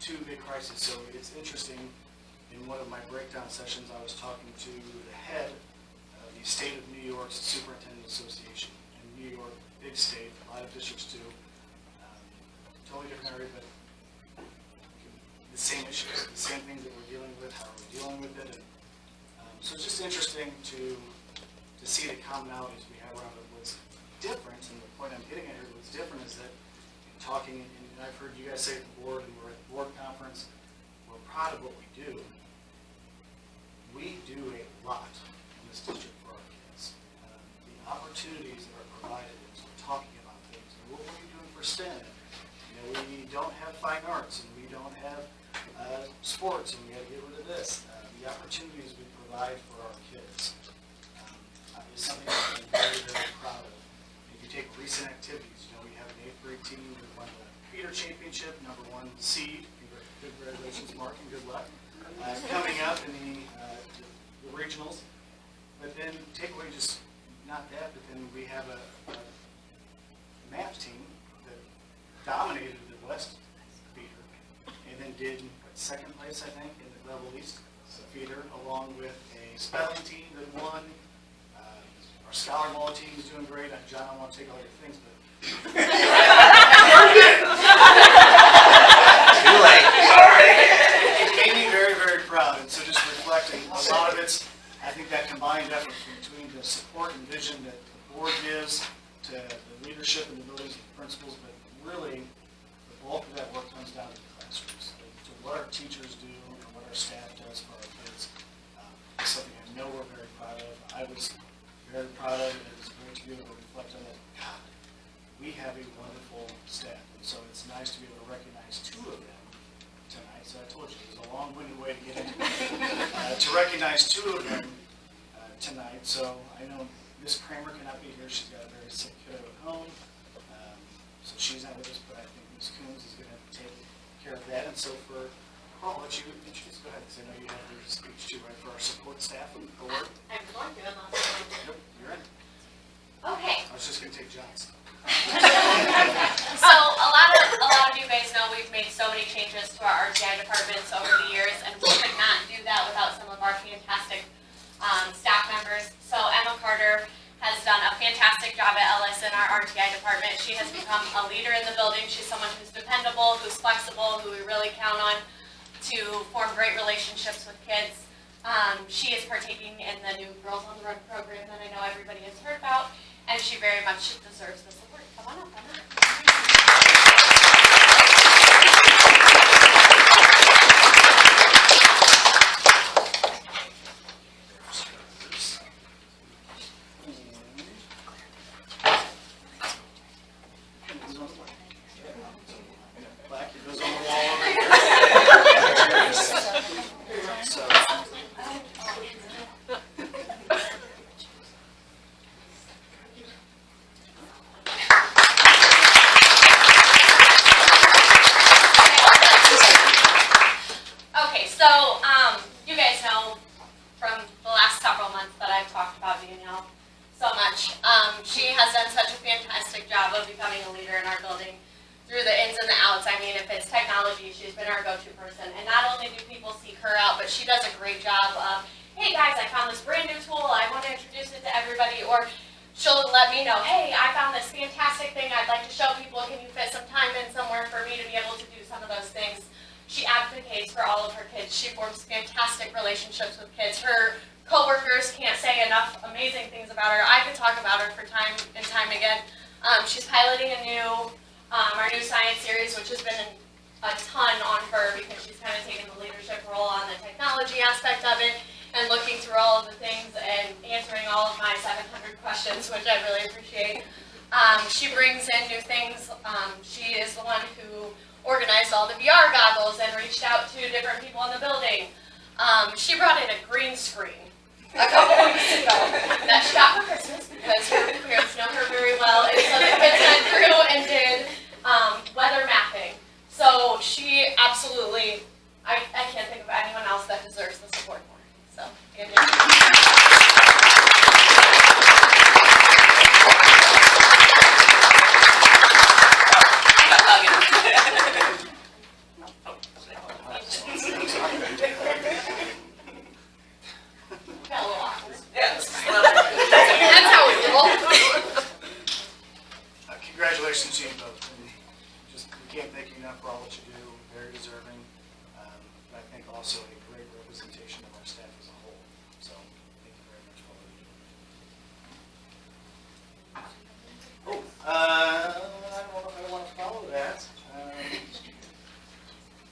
two big crises. So it's interesting. In one of my breakdown sessions, I was talking to the head of the State of New York's Superintendent Association. In New York, big state, a lot of districts too. Totally different area, but the same issues, the same things that we're dealing with, how are we dealing with it. And, so it's just interesting to see the commonalities we have around it. What's different, and the point I'm getting at here, what's different is that in talking, and I've heard you guys say at the board, and we're at the board conference, we're proud of what we do. We do a lot in this district for our kids. The opportunities that are provided as we're talking about things, and what are we doing for STEM? We don't have fine arts, and we don't have sports, and we got to get rid of this. The opportunities we provide for our kids is something that I'm very, very proud of. If you take recent activities, we have an 8th grade team who won the Peter Championship, #1 seed. Congratulations, Mark, and good luck. Coming up in the regionals. But then take away just not that, but then we have a math team that dominated the West feeder and then did second place, I think, in the Level East feeder, along with a spelling team that won. Our Scholar Ball team is doing great. John, I don't want to take all your things, but Too late. it made me very, very proud. And so just reflecting, a lot of it's, I think, that combined effort between the support and vision that the board gives to the leadership and the buildings and principals, but really the bulk of that work comes down to the classrooms, to what our teachers do and what our staff does for our kids. It's something I know we're very proud of. I was very proud of it. It was great to be able to reflect on that. God, we have a wonderful staff, and so it's nice to be able to recognize two of them tonight. So I told you, it was a long-winded way to get into it. To recognize two of them tonight. So I know Miss Kramer cannot be here. She's got a very sick kiddo at home. So she's not with us, but I think Ms. Coombs is going to take care of that. And so for Paul, I'll let you introduce. Go ahead, because I know you have your speech too, right, for our support staff and board. I'm going to, unless Yep, done a fantastic job at Ellis in our RTI department. She has become a leader in the building. She's someone who's dependable, who's flexible, who we really count on to form great relationships with kids. She is partaking in the new Girls on the Run program that I know everybody has heard about, and she very much deserves the support. Come on up, come on up. Okay, so you guys know from the last several months that I've talked about Danielle so much. She has done such a fantastic job of becoming a leader in our building through the ins and the outs. I mean, if it's technology, she's been our go-to person. And not only do people seek her out, but she does a great job of, hey guys, I found this brand new tool, I want to introduce it to everybody. Or she'll let me know, hey, I found this fantastic thing I'd like to show people. Can you fit some time in somewhere for me to be able to do some of those things? She advocates for all of her kids. She forms fantastic relationships with kids. Her coworkers can't say enough amazing things about her. I could talk about her for time and time again. She's piloting our new science series, which has been a ton on her because she's kind of taken the leadership role on the technology aspect of it and looking through all of the things and answering all of my 700 questions, which I really appreciate. She brings in new things. She is the one who organized all the VR goggles and reached out to different people in the building. She brought in a green screen a couple weeks ago that she got for Christmas because her parents know her very well, and so the kids went through and did weather mapping. So she absolutely, I can't think of anyone else that deserves the support more. So, That's how we roll. Congratulations to you both. And we can't thank you enough for all that you do. Very deserving. But I think also a great representation of our staff as a whole. So thank you very much for all that you do. I don't want to follow that.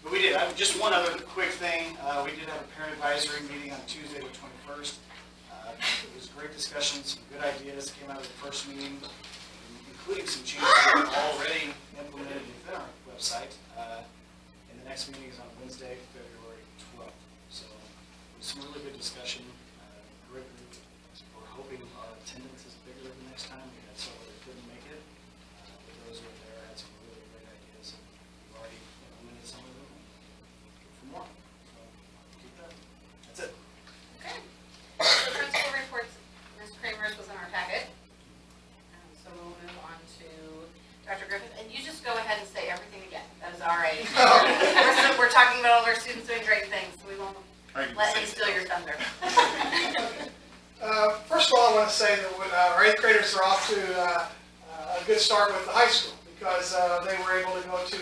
But we did. Just one other quick thing. We did have a parent advisory meeting on Tuesday, the 21st. It was a great discussion, some good ideas came out of the first meeting, including some changes that are already implemented within our website. And the next meeting is on Wednesday, February 12th. So it was some really good discussion. Great group. We're hoping our attendance is bigger than next time. We had several that couldn't make it. But those who were there had some really great ideas, and we've already implemented some of them. Look for more. So keep that. That's it. Okay. The principal reports, Ms. Kramer's was in our packet. So we'll move on to Dr. Griffith, and you just go ahead and say everything again. That is all right. We're talking about all of our students doing great things, so we won't let him steal your thunder. First of all, I want to say that our 8th graders are off to a good start with the high school because they were able to go to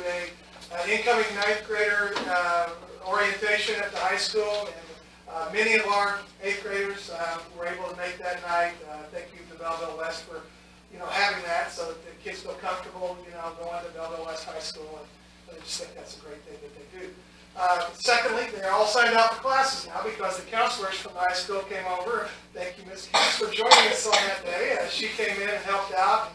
an incoming 9th grader orientation at the high school, and many of our 8th graders were able to make that night. Thank you to Belleville West for having that so that the kids feel comfortable going to Belleville West High School, and I just think that's a great thing that they do. Secondly, they're all signed up for classes now because the counselors from the high school came over. Thank you, Ms. Keys, for joining us on that day. She came in and helped out.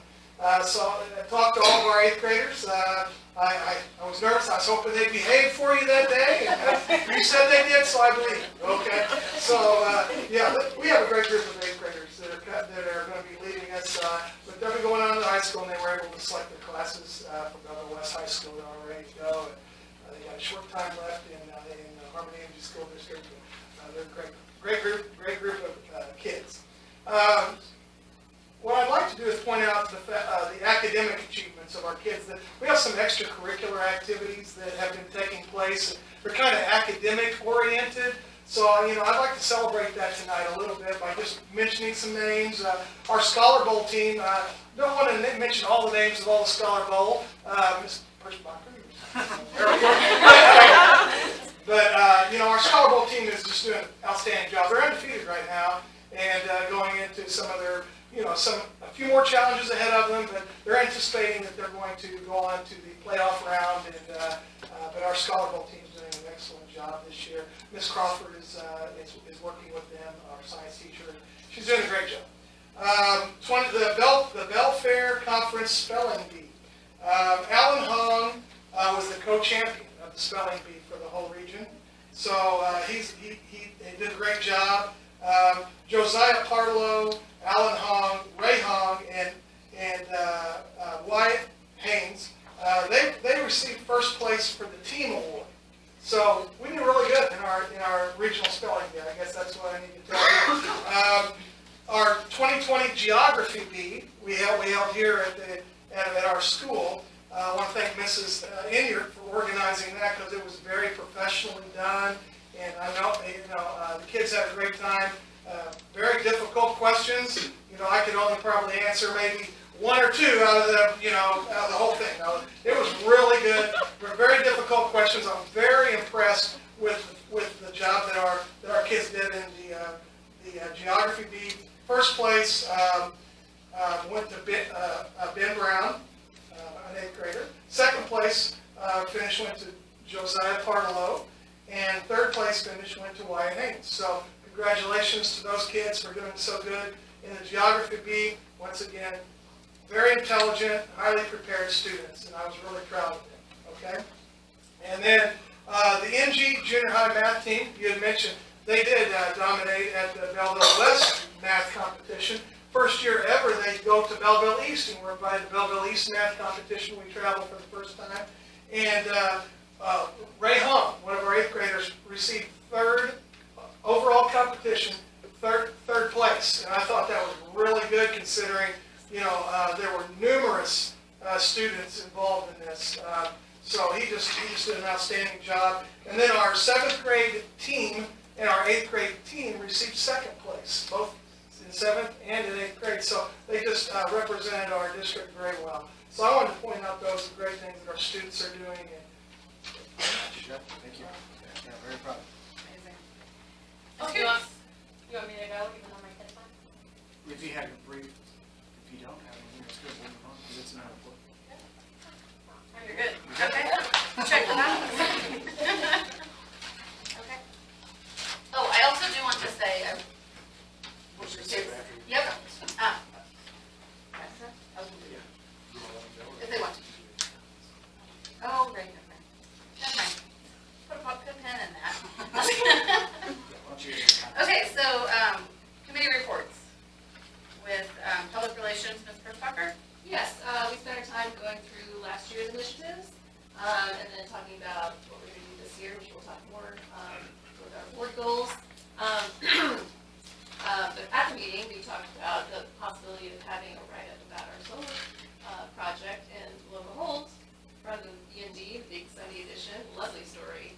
So I talked to all of our 8th graders. I was nervous. I was hoping they'd behave for you that day. And you said they did, so I believe it. Okay. So, yeah, we have a great group of 8th graders that are going to be leading us. But they'll be going on to the high school, and they were able to select their classes from Belleville West High School. They're all ready to go. And they got a short time left in Harmony Energy School District. They're a great group of kids. What I'd like to do is point out the academic achievements of our kids. That we have some extracurricular activities that have been taking place. They're kind of academic oriented, So, you know, I'd like to celebrate that tonight a little bit by just mentioning some names. Our Scholar Bowl team, don't want to mention all the names of all the Scholar Bowl. Ms. Perschbacher. But, you know, our Scholar Bowl team is just doing an outstanding job. They're undefeated right now and going into some of their, you know, a few more challenges ahead of them, but they're anticipating that they're going to go on to the playoff round. And but our Scholar Bowl team is doing an excellent job this year. Miss Crawford is working with them, our science teacher. She's doing a great job. The Belfair Conference Spelling Bee. Alan Hong was the co-champion of the spelling bee for the whole region. So he did a great job. Josiah Partlow, Alan Hong, Ray Hong, and Wyatt Haynes, they received first place for the team award. So we did really good in our regional spelling bee. I guess that's what I need to tell you. Our 2020 geography bee we held here at our school. I want to thank Mrs. Inyard for organizing that because it was very professionally done, and I know the kids had a great time. Very difficult questions. You know, I could only probably answer maybe one or two out of the whole thing. It was really good. Very difficult questions. I'm very impressed with the job that our kids did in the geography bee. First place went to Ben Brown, an 8th grader. Second place finish went to Josiah Partlow, and third place finish went to Wyatt Haynes. So congratulations to those kids for doing so good in the geography bee. Once again, very intelligent, highly prepared students, and I was really proud of them. Okay, and then the NG Junior High math team, you had mentioned, they did dominate at the Belleville West math competition. First year ever, they go to Belleville East, and we're invited to Belleville East math competition. We traveled for the first time. And Ray Hong, one of our 8th graders, received third overall competition, third place. And I thought that was really good considering, you know, there were numerous students involved in this. So he just did an outstanding job. And then our 7th grade team and our 8th grade team received second place, both in 7th and in 8th grade. So they just represented our district very well. So I wanted to point out those great things that our students are doing. Thank you. Yeah, very proud. Amazing. Okay. You want me to go even though my kids on? If you have your brief, if you don't have one, it's good. We'll move on because it's not important. You're good. Okay. Check it out. Okay. Oh, I also do want to say, yep. If they want to. Oh, right, okay. Never mind. Put a pin in that. Okay, so, committee reports with public relations, Ms. Perschbacher. Yes, we spent our time going through last year's initiatives, and then talking about what we're going to do this year, which we'll talk more with our board goals. But at the meeting, we talked about the possibility of having a write-up about our solar project, and lo and behold, from the END, the Big Sunny Edition, lovely story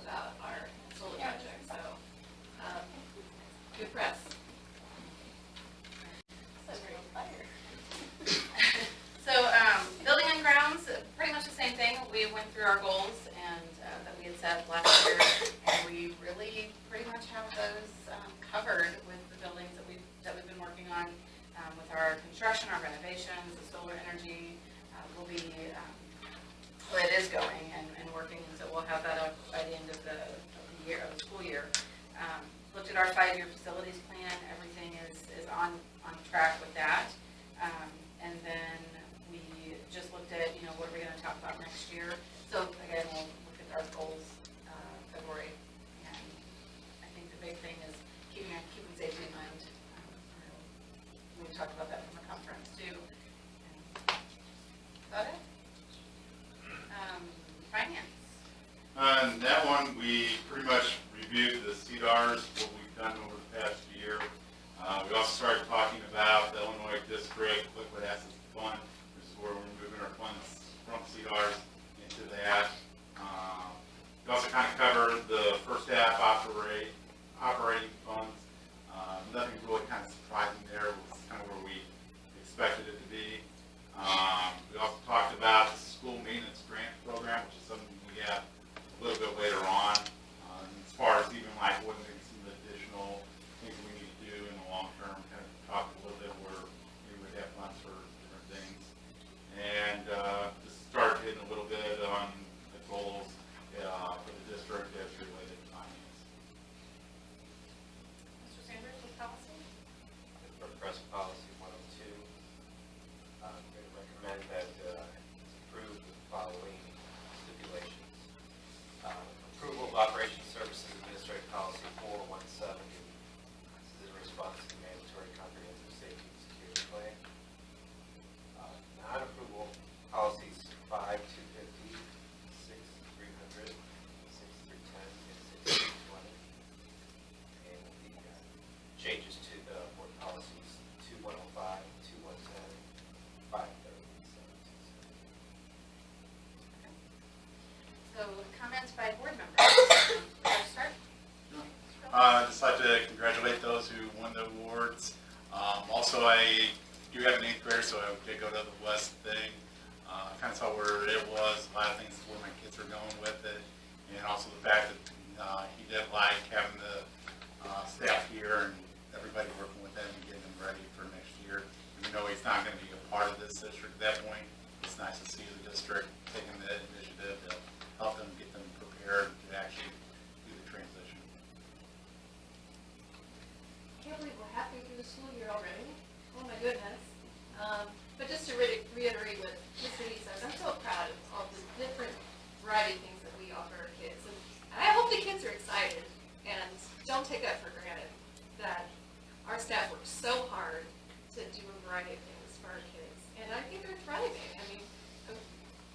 about our solar project. So, good press. So, building and grounds, pretty much the same thing. We went through our goals and that we had set last year, and we really pretty much have those covered with the buildings that we've been working on with our construction, our renovations, the solar energy. Will be well, it is going and working, so we'll have that up by the end of the year, of the school year. Looked at our 5-year facilities plan. Everything is on track with that. And then we just looked at, what are we going to talk about next year. So again, we'll look at our goals February. And I think the big thing is keeping safety in mind. We talked about that from the conference too. About it? Finance. On that one, we pretty much reviewed the CDRs, what we've done over the past year. We also started talking about the Illinois District Liquid Assets Fund. This is where we're moving our funds from CDRs into that. We also kind of covered the first half recommend that approve the following stipulations. Approval of Operations Services Administrative Policy 417. This is in response to the mandatory comprehensive safety and security plan. Non-approval policies 5250, 6300, 6310, and 6320. And the changes to the board policies 2105, 2110, 530, and 767. So comments by board members. Want to start? I'd just like to congratulate those who won the awards. Also, I do have an 8th grader, so I did go to the West thing. Kind of saw where it was, a lot of things where my kids are going with it, and also the fact that he did like having the staff here and everybody working with them and getting them ready for next year. Even though he's not going to be a part of this district at that point, it's nice to see the district taking the initiative to help them get them prepared to actually do the transition. Can't believe we're halfway through the school year already. Oh my goodness. But just to reiterate what the city says, I'm so proud of all the different variety of things that we offer our kids. And I hope the kids are excited and don't take that for granted, that our staff works so hard to do a variety of things for our kids. And I think they're thriving. I mean,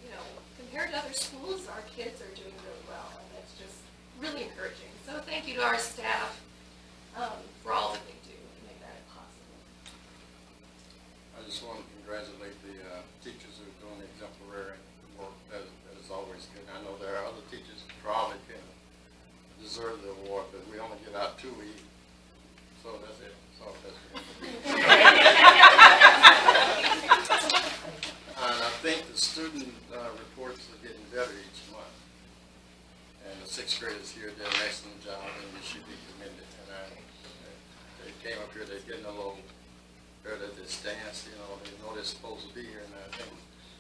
you know, compared to other schools, our kids are doing really well. And that's just really encouraging. So thank you to our staff for all that they do to make that possible. I just want to congratulate the teachers who are doing exemplary work. That is always good. I know there are other teachers who probably can deserve the award, but we only get out 2 a year. So that's it. So that's it. And I think the student reports are getting better each month. And the 6th graders here did an excellent job, and you should be commended. And they came up here, they're getting a little better at this dance, you know they're supposed to be here, and I think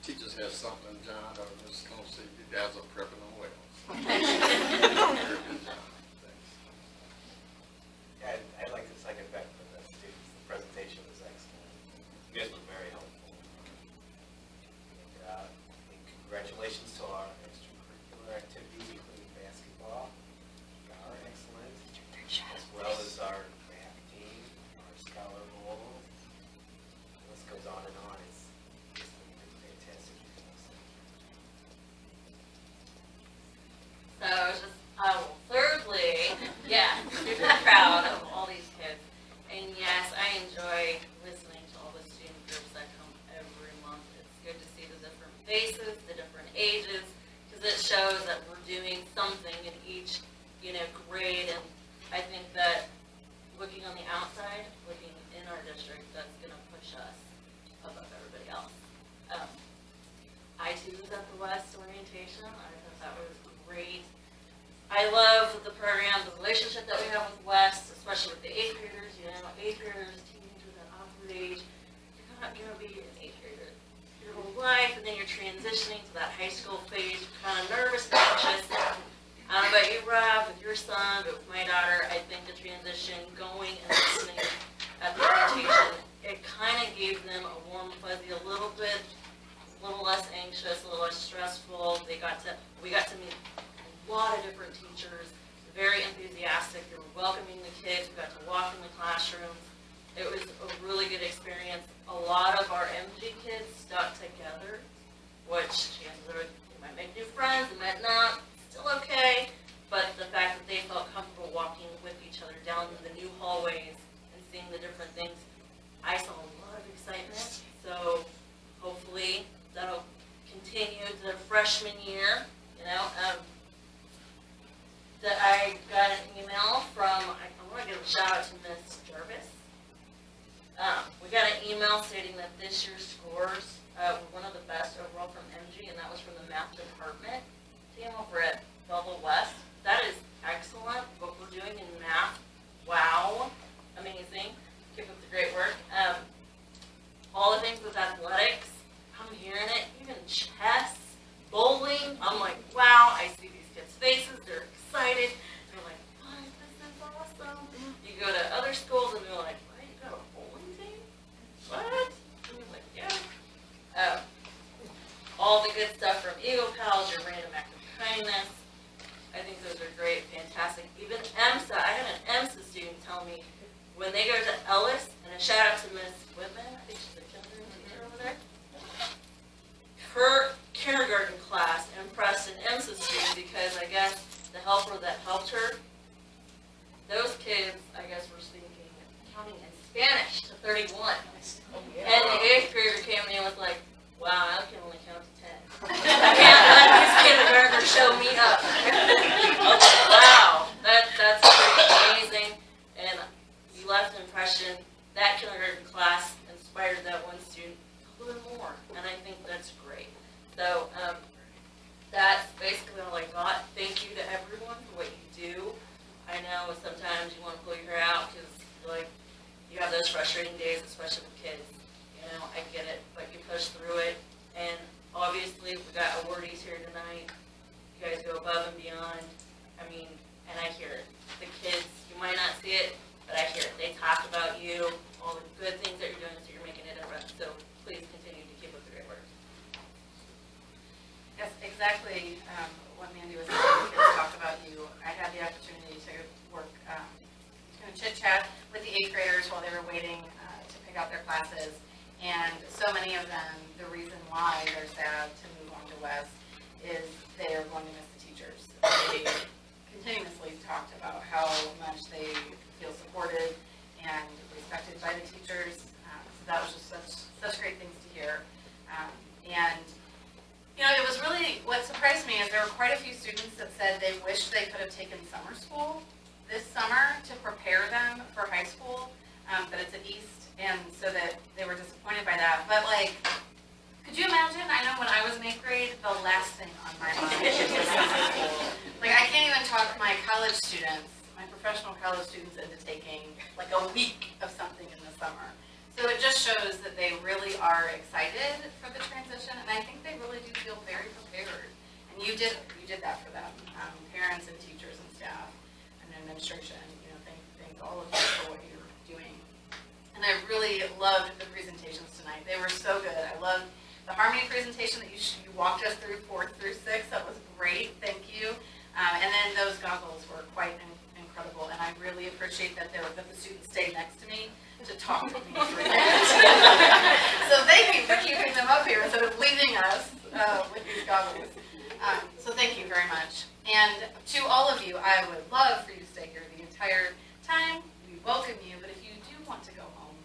teachers have something, John, or Ms. Kelsey, you guys are prepping them well. Very good job. Thanks. Yeah, I'd like to second back to the students. The presentation was excellent. You guys were very helpful. And congratulations to our extracurricular activities, including basketball. They are excellent, as well as our math team, our scholar bowl. The list goes on and on. It's just been fantastic. So just, thirdly, yeah, super proud of all these kids. And yes, I enjoy listening to all the student groups that come every month. It's good to see the different faces, the different ages, because it shows that we're doing something in each, grade. And I think that looking on the outside, looking in our district, that's going to push us above everybody else. I too was at the West orientation. I thought that was great. I love the program, the relationship that we have with West, especially with the 8th graders. 8th graders, teenagers, that awkward age. You're not going to be an 8th grader your whole life, and then you're transitioning to that high school phase. You're kind of nervous and anxious. I don't know about you, Rob, with your son, but with my daughter, I think the transition, going and listening at the orientation, it kind of gave them a warm fuzzy, a little bit, a little less anxious, a little less stressful. We got to meet a lot of different teachers, very enthusiastic. They were welcoming the kids. We got to walk in the classrooms. It was a really good experience. A lot of our MG kids stuck together, which chances are they might make new friends, they might not. Still okay, but the fact that they felt comfortable walking with each other down the new hallways and seeing the different things, I saw a lot of excitement. So hopefully that'll continue to freshman year. That I got an email from, I want to give a shout out to Ms. Jarvis. We got an email stating that this year's scores were one of the best overall from MG, and that was from the math department team over at Belleville West. That is excellent, what we're doing in math. Wow, amazing. Keep up the great work. All the things with athletics, I'm hearing it, even chess, bowling. I'm like, wow, I see these kids' faces, they're excited. They're like, what, this is awesome. You go to other schools and they're like, what, you got a bowling team? What? And you're like, yeah. cleanliness. I think those are great, fantastic. Even EMSA, I had an EMSA student tell me when they go to Ellis, and a shout out to Miss Whitman, I think she's a kindergarten teacher over there. Her kindergarten class impressed an EMSA student because I guess the helper that helped her, those kids, I guess, were speaking, counting in Spanish to 31. And the 8th grader came in and was like, wow, I can only count to 10. I can't let these kindergartners show me up. I was like, wow, that's pretty amazing. And you left an impression. That kindergarten class inspired that one student to learn more. And I think that's great. So that's basically all I got. Thank you to everyone for what you do. I know sometimes you want to pull your hair out because like you have those frustrating days, especially with kids. You know, I get it, but you push through it. And obviously, we got awardees here tonight. You guys go above and beyond. I mean, and I hear it. The kids, you might not see it, but I hear it. They talk about you, all the good things that you're doing, so you're making a difference. So please continue to keep up the great work. Yes, exactly what Mandy was saying. Kids talk about you. I had the opportunity to work, chit-chat with the 8th graders while they were waiting to pick out their classes. And so many of them, the reason why they're sad to move on to West is they are going to miss the teachers. They continuously talked about how much they feel supported and respected by the teachers. So that was just such great things to hear. And you know, it was really, what surprised me is there were quite a few students that said they wish they could have taken summer school this summer to prepare them for high school, but it's at East, and so that they were disappointed by that. But like, could you imagine? I know when I was in 8th grade, the last thing on my mind was summer school. Like, I can't even talk my college students, my professional college students, into taking like a week of something in the summer. So it just shows that they really are excited for the transition, and I think they really do feel very prepared. And you did that for them, parents and teachers and staff and administration. You know, thank all of you for what you're doing. And I really loved the presentations tonight. They were so good. I loved the Harmony presentation that you walked us through 4th through 6th. That was great. Thank you. And then those goggles were quite incredible, and I really appreciate that the students stayed next to me to talk with me through that. So thank you for keeping them up here instead of leaving us with these goggles. So thank you very much. And to all of you, I would love for you to stay here the entire time. We welcome you, but if you do want to go home,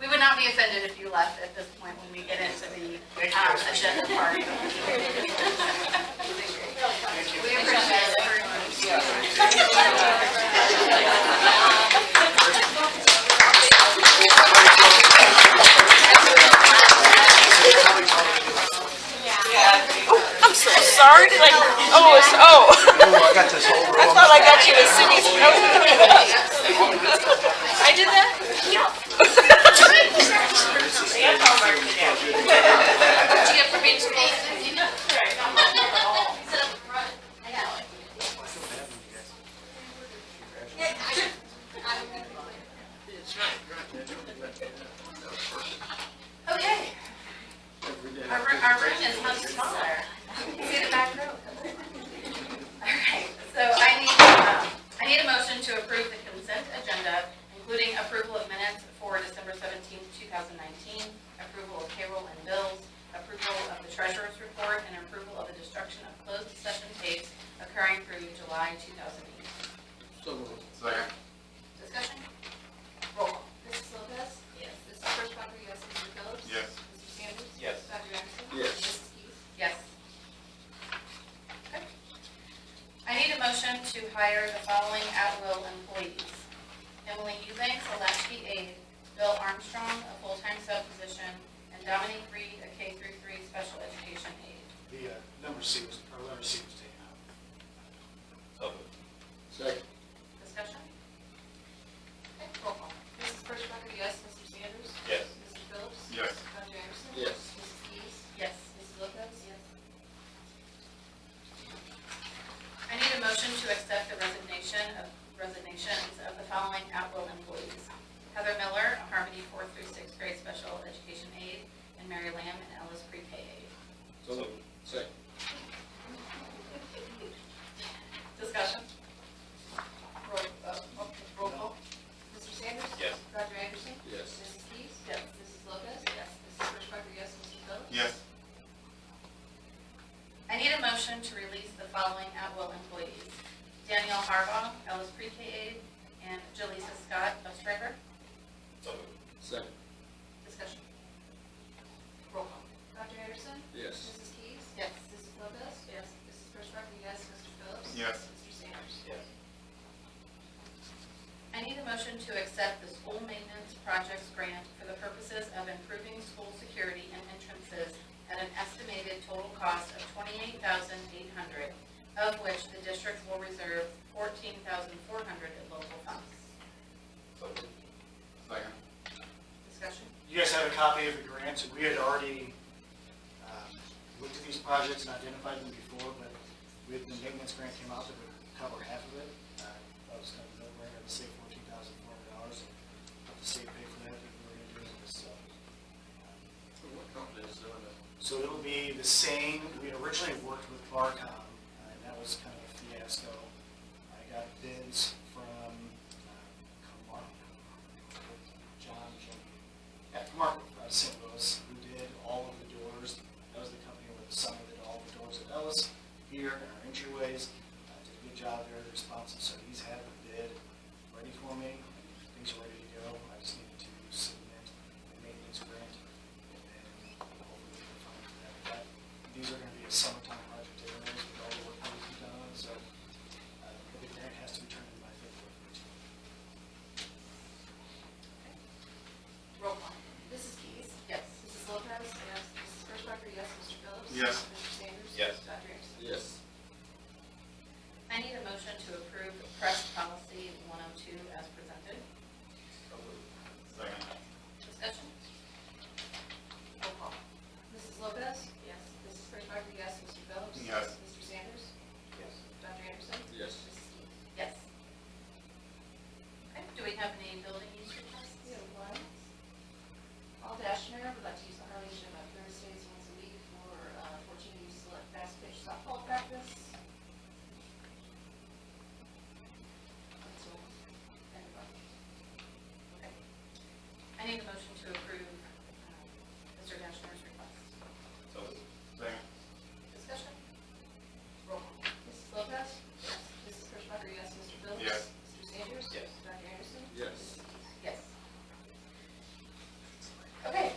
we would not be offended if you left at this point when we get into the agenda part. We appreciate it very much. I'm so sorry. Did I? Oh, it's I got this whole row. I thought I got you as soon as I did that. And homework again. Do you have permission? Okay. Our room is much smaller. See the back row. Alright, so I need a motion to approve the consent agenda, including approval of minutes for December 17th, 2019, approval of payroll and bills, approval of the treasurer's report, and approval of the destruction of closed session tapes occurring through July 2008. So moved. Second. Discussion? Roll call. Mrs. Lopez? Yes. Mrs. Firstbacher, yes. Mr. Phillips? Yes. Mr. Sanders? Yes. Dr. Jackson? Yes. Mrs. Keys? Yes. Okay. I need a motion to hire the following at-will employees. Emily Eubanks, a latchkey aide, Bill Armstrong, a full-time sub position, and Dominique Reed, a K-3 special education aide. The letter C was taken out. So moved. Second. Discussion? Okay, roll call. Mrs. Firstbacher, yes. Mr. Sanders? Yes. Mr. Phillips? Yes. Dr. Anderson? Yes. Mrs. Keys? Yes. Mrs. Lopez? Yes. I need a motion to accept the resignations of the following at-will employees. Heather Miller, a Harmony 4th through 6th grade special education aide, and Mary Lamb, an Ellis pre-K aide. So moved. Second. guys have a copy of the grant. We had already looked at these projects and identified them before, but with the maintenance grant came out that would cover half of it. That was kind of a no-brainer to save $14,400. Let the state pay for that if we were going to do this. So, What company is doing it? so it'll be the same. We had originally worked with Barcom, and that was kind of a fiasco. I got bids from Mark St. Louis, who did all of the doors. That was the company with the summer that did all the doors at Ellis here and our entryways. Did a good job there, responsive. So he's had the bid ready for me. Things are ready to go. I just need to submit the maintenance grant, and then hopefully we can find that. These are going to be a summertime project anyways with all the work that we've done. So the grant has to be turned in by February 15th. Roll call. Mrs. Keys? Yes. Mrs. Lopez? Yes. Mrs. Bushwhacker? Yes. Mr. Phillips? Yes. Mr. Sanders? Yes. Dr. Anderson? Yes. I need a motion to approve press policy 102 as presented. Second. Discussion? Roll call. Mrs. Lopez? Yes. Mrs. Bushwhacker? Yes. Mr. Phillips? Yes. Mr. Sanders? Yes. Dr. Anderson? Yes. Mrs. Keys? Yes. Okay, do we have any building use requests? We have one. Paul Dashner would like to use the Harley Gym on Thursdays once a week for 14 youth select fast pitch softball practice. That's all. Anybody? Okay. I need a motion to approve Mr. Dashner's request. So moved. Second. Discussion? Roll call. Mrs. Lopez? Yes. Mrs. Bushwhacker? Yes. Mr. Phillips? Yes. Mr. Sanders? Yes. Dr. Anderson? Yes. Mrs. Keys? Yes. Okay,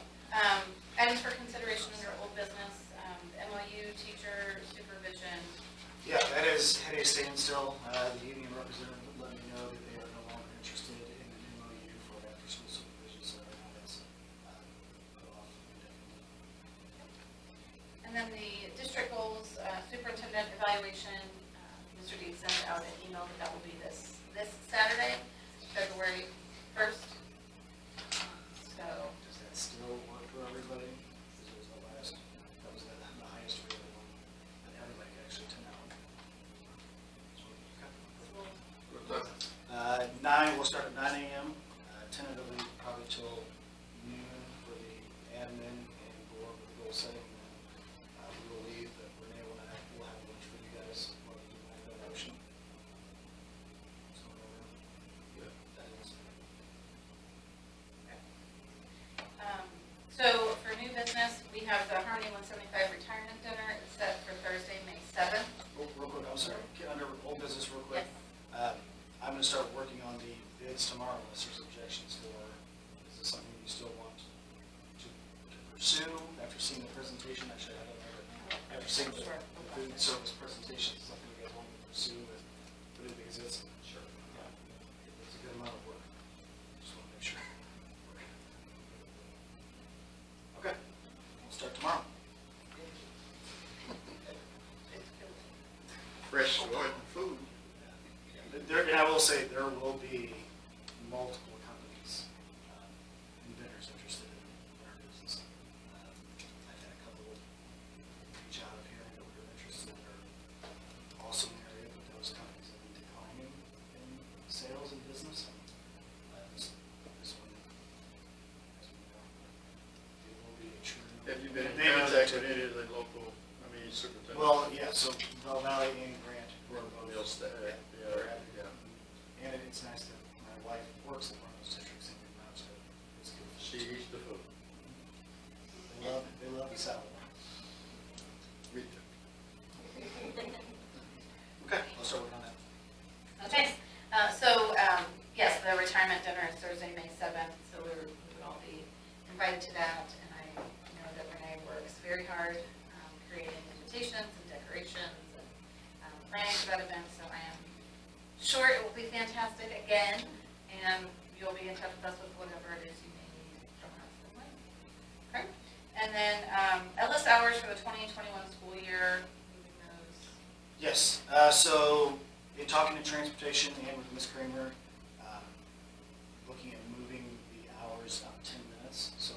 items for consideration under old business, MOU teacher supervision. Yeah, that is at a standstill. The union representative let me know that they are no longer interested in an MOU for after-school supervision, so right now that's put off indefinitely. And then the district goals, superintendent evaluation, Mr. Dean sent out an email that will be this Saturday, February 1st. So, Does that still work for everybody? Because it was the last, that was the highest rate of that everybody could actually attend that one. What time? 9, we'll start at 9 a.m., tentatively probably till noon for the admin and board with the goal setting. We will leave, but Renee will have lunch for you guys while we do my evaluation. So, yeah, that is. so for new business, we have the Harmony 175 retirement dinner. It's set for Thursday, May 7th. Real quick, I'm sorry, get under old business real quick. I'm gonna start working on the bids tomorrow unless there's objections for, is this something you still want to pursue after seeing the presentation? Actually, I don't know. After seeing the food service presentation, is something you guys want me to pursue and put it because it's, sure, yeah, it's a good amount of work. Just wanna make sure. Okay, we'll start tomorrow. Fresh Jordan food. There, and I will say, there will be multiple companies and vendors interested in our business. I've had a couple reach out of here that were interested in our awesome area, but those companies have been declining in sales and business. And this one, as we know, it will be a true. Have you been in They know contact that with any of the local, superintendents? Well, yeah, so Bell Valley and Grant who are both. They'll stay. They're happy. Yeah. And it's nice that my wife works at one of those districts in New Mexico, so it's good. She eats the food. They love the salad. Me too. Okay, I'll start working on that. Okay, yes, the retirement dinner is Thursday, May 7th, so we would all be invited to that. And I know that Renee works very hard creating invitations and decorations and planning for that event, so I am sure it will be fantastic again, and you'll be in touch with us with whatever it is you may need from us. Okay, and then LS hours for the 2021 school year, moving those. Yes, so in talking to transportation and with Ms. Kramer, looking at moving the hours up 10 minutes. So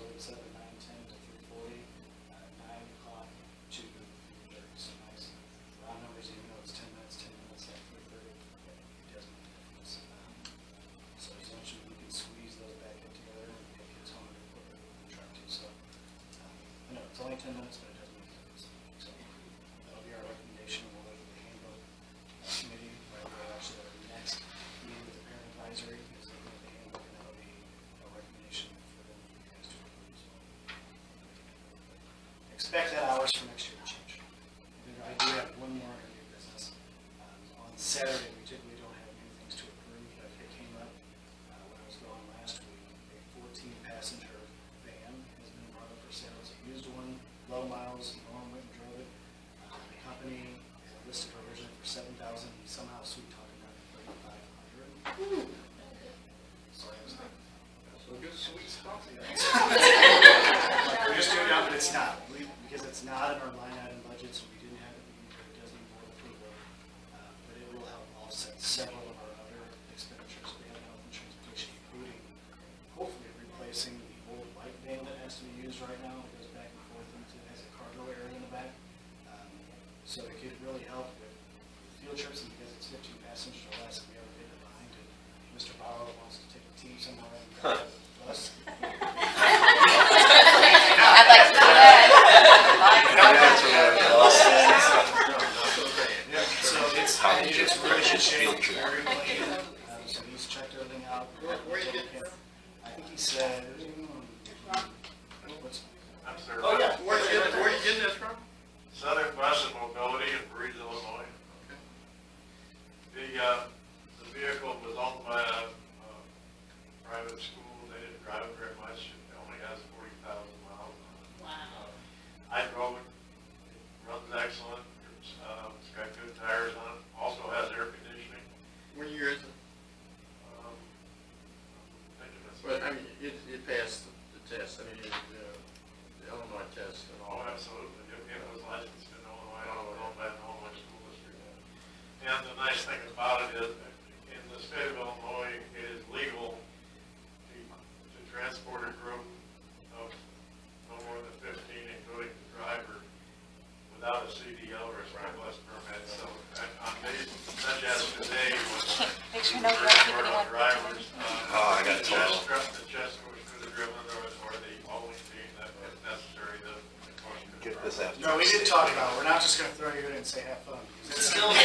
only 10 minutes, but it does make a difference. So that'll be our recommendation. We'll look at the handbook committee, right, we'll actually have our next meeting with the parent advisory, is looking at the handbook, and that'll be a recommendation for them, for you guys to approve as well. Expect that hours for next year to change. I do have one more under new business. On Saturday, we typically don't have many things to approve, but it came up when I was gone last week. A 14-passenger van has been brought up for sale. It's a used one, low miles, no one went and drove it. The company listed originally for $7,000. He somehow sweet talked about $3,500. Sorry, I was like, So good. sweet stuff. We're just doing it, but it's not. Because it's not in our line item budget, so we didn't have it, it doesn't need board approval. But it will help offset several of our other expenditures we have out in transportation, including hopefully replacing the old white van that has to be used right now. It goes back and forth into, has a cargo area in the back. So it could really help with field trips, and because it's 15 passengers or less, if we ever get it behind it, Mr. Bauer wants to take the team somewhere and drive the bus. I'd like to do that. So it's really good shape, very clean. So he's checked everything out. Where you get I think he said, what's, I'm sorry. Oh, yeah, where you getting this from? Southern Bus and Mobility in Breeze, Illinois. The vehicle was owned by a private school. They didn't drive it very much. It only has 40,000 miles on it. Wow. I drove it. It runs excellent. It's got good tires on it. Also has air conditioning. What year is it? I'm thinking it's. Well, I mean, it passed the test, I mean, the Illinois test and all Oh, that. absolutely. It was licensed in Illinois, owned by an Illinois school district. And the nice thing about it is, in the state of Illinois, it is legal to transport a group of no more than 15, including the driver, without a CDL or a school bus permit. So on days such as today, when Make sure we're no drivers short on drivers, I got the chest coach could have driven or the bowling team that if necessary, the coach could Get drive. this after. no, we did talk about it. We're not just going to throw you in and say have fun. It's still Do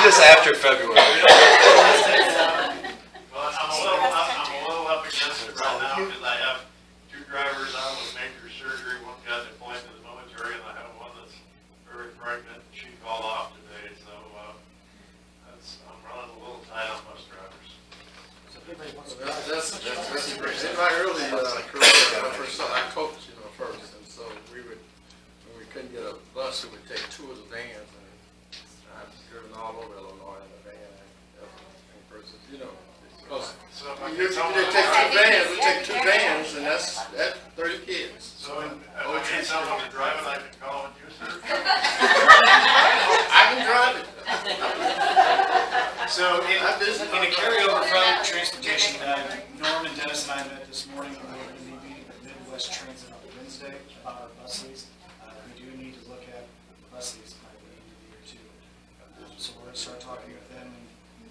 this after February. Well, I'm a little up against it right now because I have two drivers out with major surgery. One got deployed to the military, and I have one that's very pregnant. She called off today, so I'm running a little tight on bus drivers. So if anybody wants to- That's great. In my early career, I coached, first, and so when we couldn't get a bus, we would take two of the vans, and I've driven all over Illinois in a van, because So if I you get someone, take two vans, we take two vans, and that's 30 kids. so if I get someone to drive it, I can call and use it. I can drive it. So in a carryover from transportation, Norm and Dennis and I met this morning, and we're going to be meeting with Midwest Transit on Wednesday about our bus lease. We do need to look at the bus lease by the end of the year too. So we're going to start talking with them, and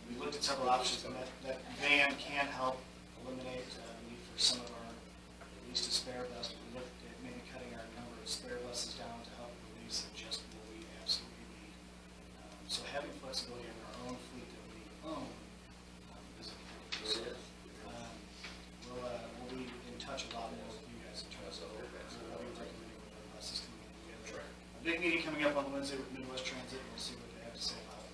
we looked at several options, and that van can help eliminate the need for some of our, at least a spare bus. We looked at maybe cutting our number of spare buses down to help release just what we absolutely need. So having flexibility in our own fleet that we own is important. So, we'll be in touch a lot more with you guys in terms of what we're recommending with our buses coming in. We have a big meeting coming up on Wednesday with Midwest Transit, and we'll see what they have to say about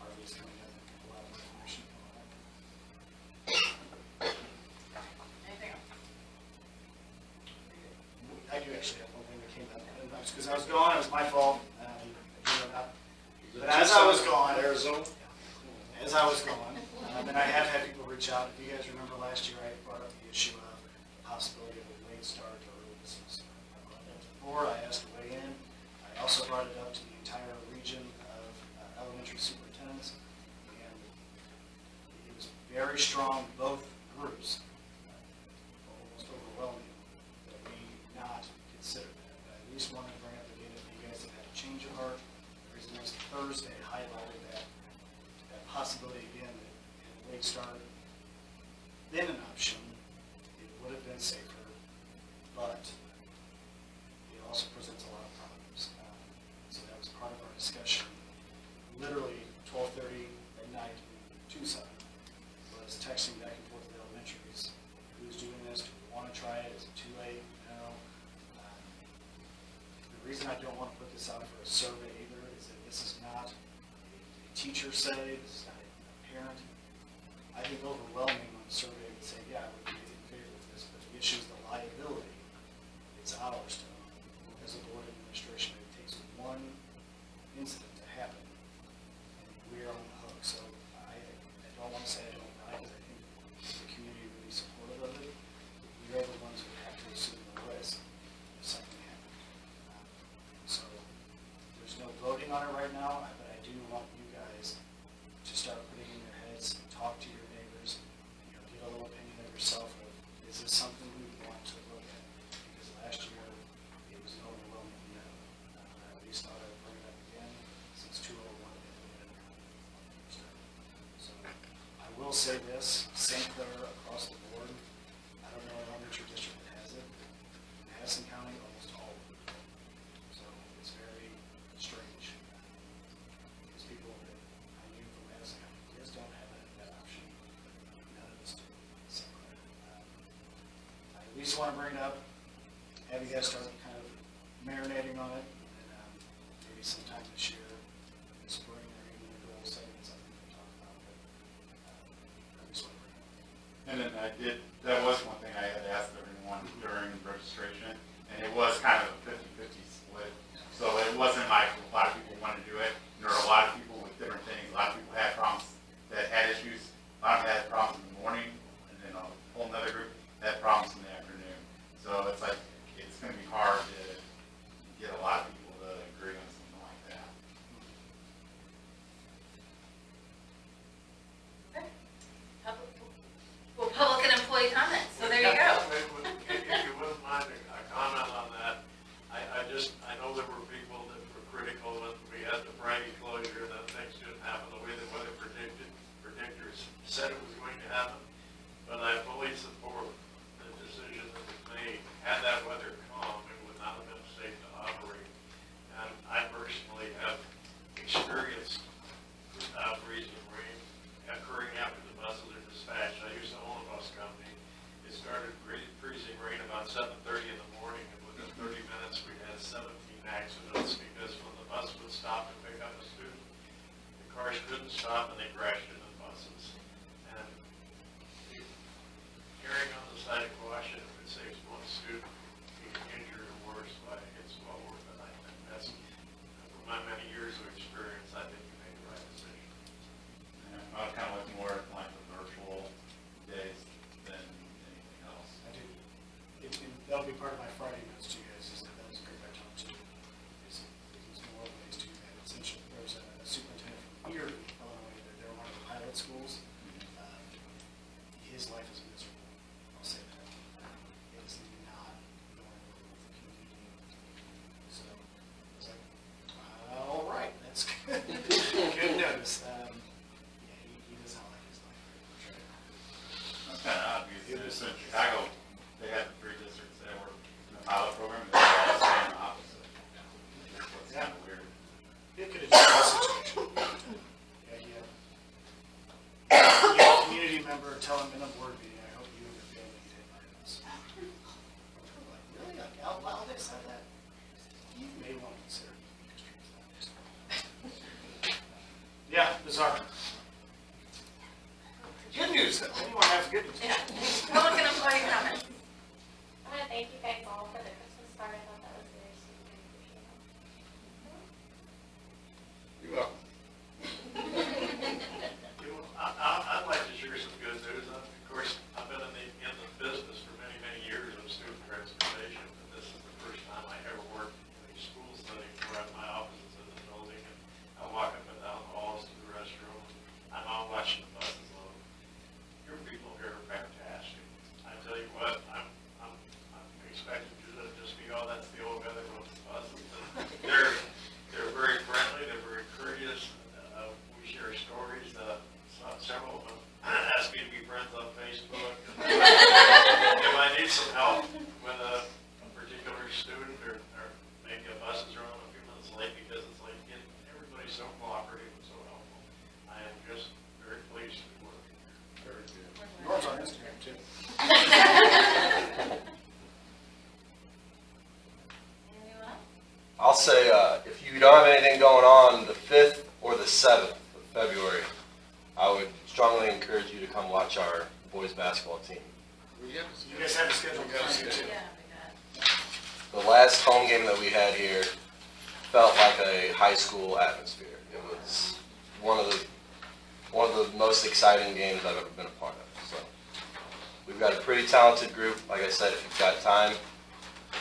our lease coming up. A lot of information coming up. Anything else? I do actually have one thing that came up, because I was gone, it was my fault. But as I was gone, Arizona? as I was gone, and I have had people reach out. If you guys remember last year, I brought up the issue of the possibility of a late start or early dismissal. I brought that before, I asked to weigh in. I also brought it up to the entire region of elementary superintendents, and it was very strong, both groups, almost overwhelming, that we not consider that. I at least wanted to bring up the data if you guys have had a change of heart. The reason was Thursday highlighted that possibility again, that if a late start been an option, it would have been safer, but reason I don't want to put this out for a survey either is that this is not a teacher say, this is not a parent. I think overwhelming on a survey would say, yeah, I would be in favor of this, but the issue is the liability. It's ours to own. As a board administration, it takes one incident to happen, and we're on the hook. So I don't want to say I don't buy it, because I think the community is really supportive of it. We are the ones who have to assume the risk if something happens. So there's no voting on it right now, but I do want you guys to start putting in your heads, talk to your neighbors, get a little opinion of yourself of, is this something we want to look at? Because last year, it was an overwhelming no. I at least thought I'd bring it up again, since 201 had so I will say this, St. Clair across the board, I don't know how much your district has it, in Madison County, almost all of it. So it's very strange. Because people that I knew from Madison County just don't have that option. None of us do. So I at least want to bring it up, have you guys start kind of marinating on it, and maybe sometime this year, in the spring, or even the goal setting, something to talk about. But I just want to bring it up. And then that was one thing I had asked everyone during registration, and it was kind of a 50-50 split. So it wasn't like a lot of people wanted to do it, and there were a lot of people with different things. A lot of people had problems that had issues. A lot of them had problems in the morning, and then a whole nother group had problems in the afternoon. So it's like, it's going to be hard to get a lot of people to agree on something like that. Public and employee comments, so there you go. If you wouldn't mind a comment on that, I know there were people that were critical when we had the Brady closure, that things didn't happen the way the weather predictors said it was going to happen. But I fully support the decision that was made. Had that weather come, it would not have been safe to operate. And I personally have experienced freezing rain occurring after the buses are dispatched. I used to own a bus company. It started freezing rain about 7:30 in the morning, and within 30 minutes we had 17 accidents because when the bus would stop to pick up a student, the cars couldn't stop and they crashed into the buses. And erring on the side of caution, if it saves one student being injured or worse, it's well worth it. I think that's, from my many years of experience, I think you made the right decision. And I was kind of looking more at like the virtual days than anything else. I do. That'll be part of my Friday notes to you guys, is that was a group I talked to. There's more ways to do that. Essentially, there's a superintendent from here, Illinois, that they're one of the pilot schools. His life is miserable. I'll say that. It's not going well with the community. So, it's like, all right, that's good. Good news. Yeah, he does not like his life very much right now. That's kind of odd, because just in Chicago, they had the 3 districts that were in the pilot program, and they were all saying the opposite. It's kind of weird. It could have been a situation. Yeah, you have a community member tell him in a board meeting, I hope you and your family get hit by a bus. Like, really? Like, out loud they said that? You may want to consider yeah, bizarre. Good news, then. Anyone have good news? Yeah. Public and employee comments. I want to thank you guys all for the Christmas card. I thought that was very sweet and appreciative. You're welcome. I'd like to share some good news. Of course, I've been in the business for many, many years of student transportation, but this is the first time I ever worked in a school setting where my office is in the building, and I walk up and down the halls to the restroom. I'm out watching the buses load. Your people here are fantastic. I tell you what, I'll say, if you don't have anything going on the 5th or the 7th of February, I would strongly encourage you to come watch our boys basketball team. You guys have a schedule going too. The last home game that we had here felt like a high school atmosphere. It was one of the most exciting games I've ever been a part of. So we've got a pretty talented group. Like I said, if you've got time,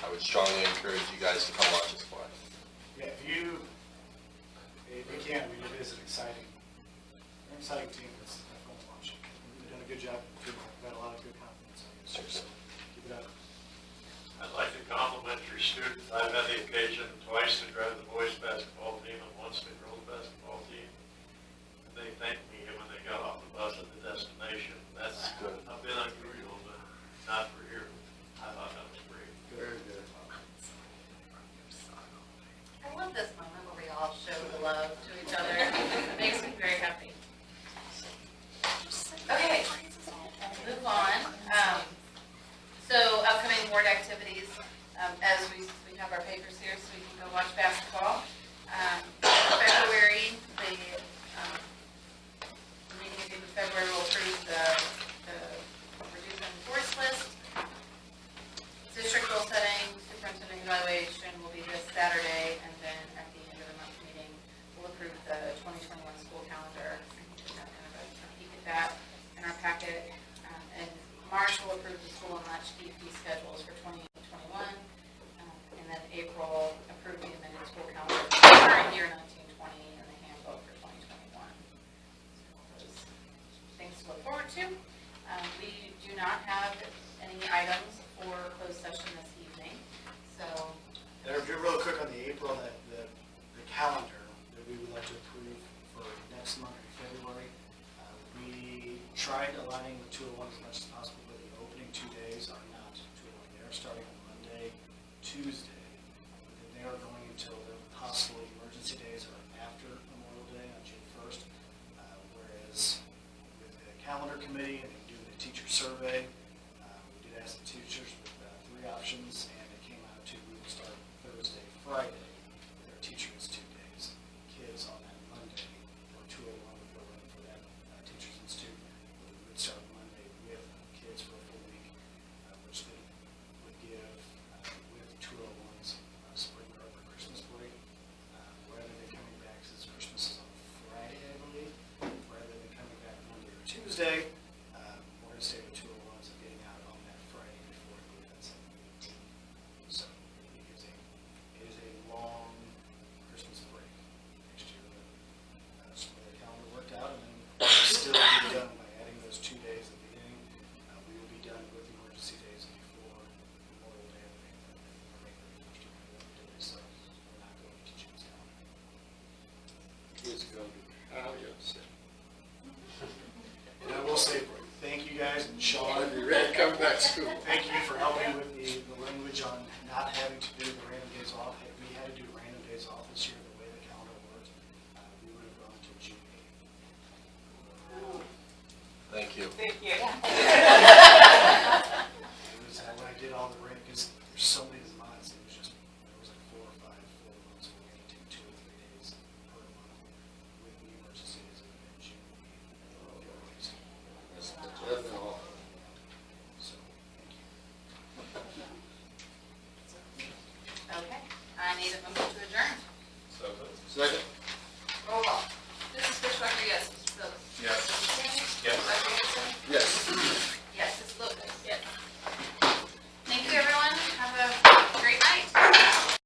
I would strongly encourage you guys to come watch us play. Yeah, if you can, it is an exciting team that's going to watch. You've done a good job. We've got a lot of good confidence on you, so keep it up. I'd like to compliment your students. I've had the occasion twice to drive the boys basketball team and once the girls basketball team. And they thanked me when they got off the bus at the destination. That's good. A bit unusual, but not for here. I thought that was great. Very good. I love this moment where we all show the love to each other. It makes me very happy. Okay, move on. So upcoming board activities, as we have our papers here, so we can go watch basketball. February, the meeting in February will approve the reduced and enforced list. District goal setting, superintendent evaluation will be this Saturday, and then at the end of the month meeting, we'll approve the 2021 school calendar. Kind of a peek at that in our packet. And March will approve the school and latchkey fee schedules for 2021. And then April, approve the amended school calendar for the current year 1920 and the handbook for 2021. So those things to look forward to. We do not have any items for closed session this evening, so. And real quick on the April, the calendar that we would like to approve for next month in February. We tried aligning with 201 as much as possible, but the opening 2 days are not 201. They are starting on Monday, Tuesday, but then they are going until the possible emergency days are after Memorial Day on June 1st. Whereas with the calendar committee and doing the teacher survey, we did ask the teachers with 3 options, and it came out to we will start Thursday, Friday with our teacher institute days. Kids on that Monday, or 201 would go in for that teachers institute. We would start Monday with kids for a full week, which they would give with 201's spring break or Christmas break. Rather than coming back, since Christmas is on Friday, I believe, rather than coming back Monday or Tuesday, we're going to stay with 201's and getting out on that Friday before the events on the 18th. So it is a long Christmas break next year. That's the way the calendar worked out, and then we'll still be done by adding those 2 days at the beginning. We will be done with the emergency days before Memorial Day and so we're not going to Jamestown. Kids go to college. And I will say, thank you guys, and Sean, Are you ready to come back to school? thank you for helping with the language on not having to do the random days off. Had we had to do random days off this year, the way the calendar worked, we would have gone to June 8th. Thank you. Thank you. It was, when I did all the random, because there's so many months, it was just, there was like 4 or 5 full months, so we had to take 2 or 3 days per month with the emergency days in June. That's been awful. So, thank you. Okay, I need a motion to adjourn. Second?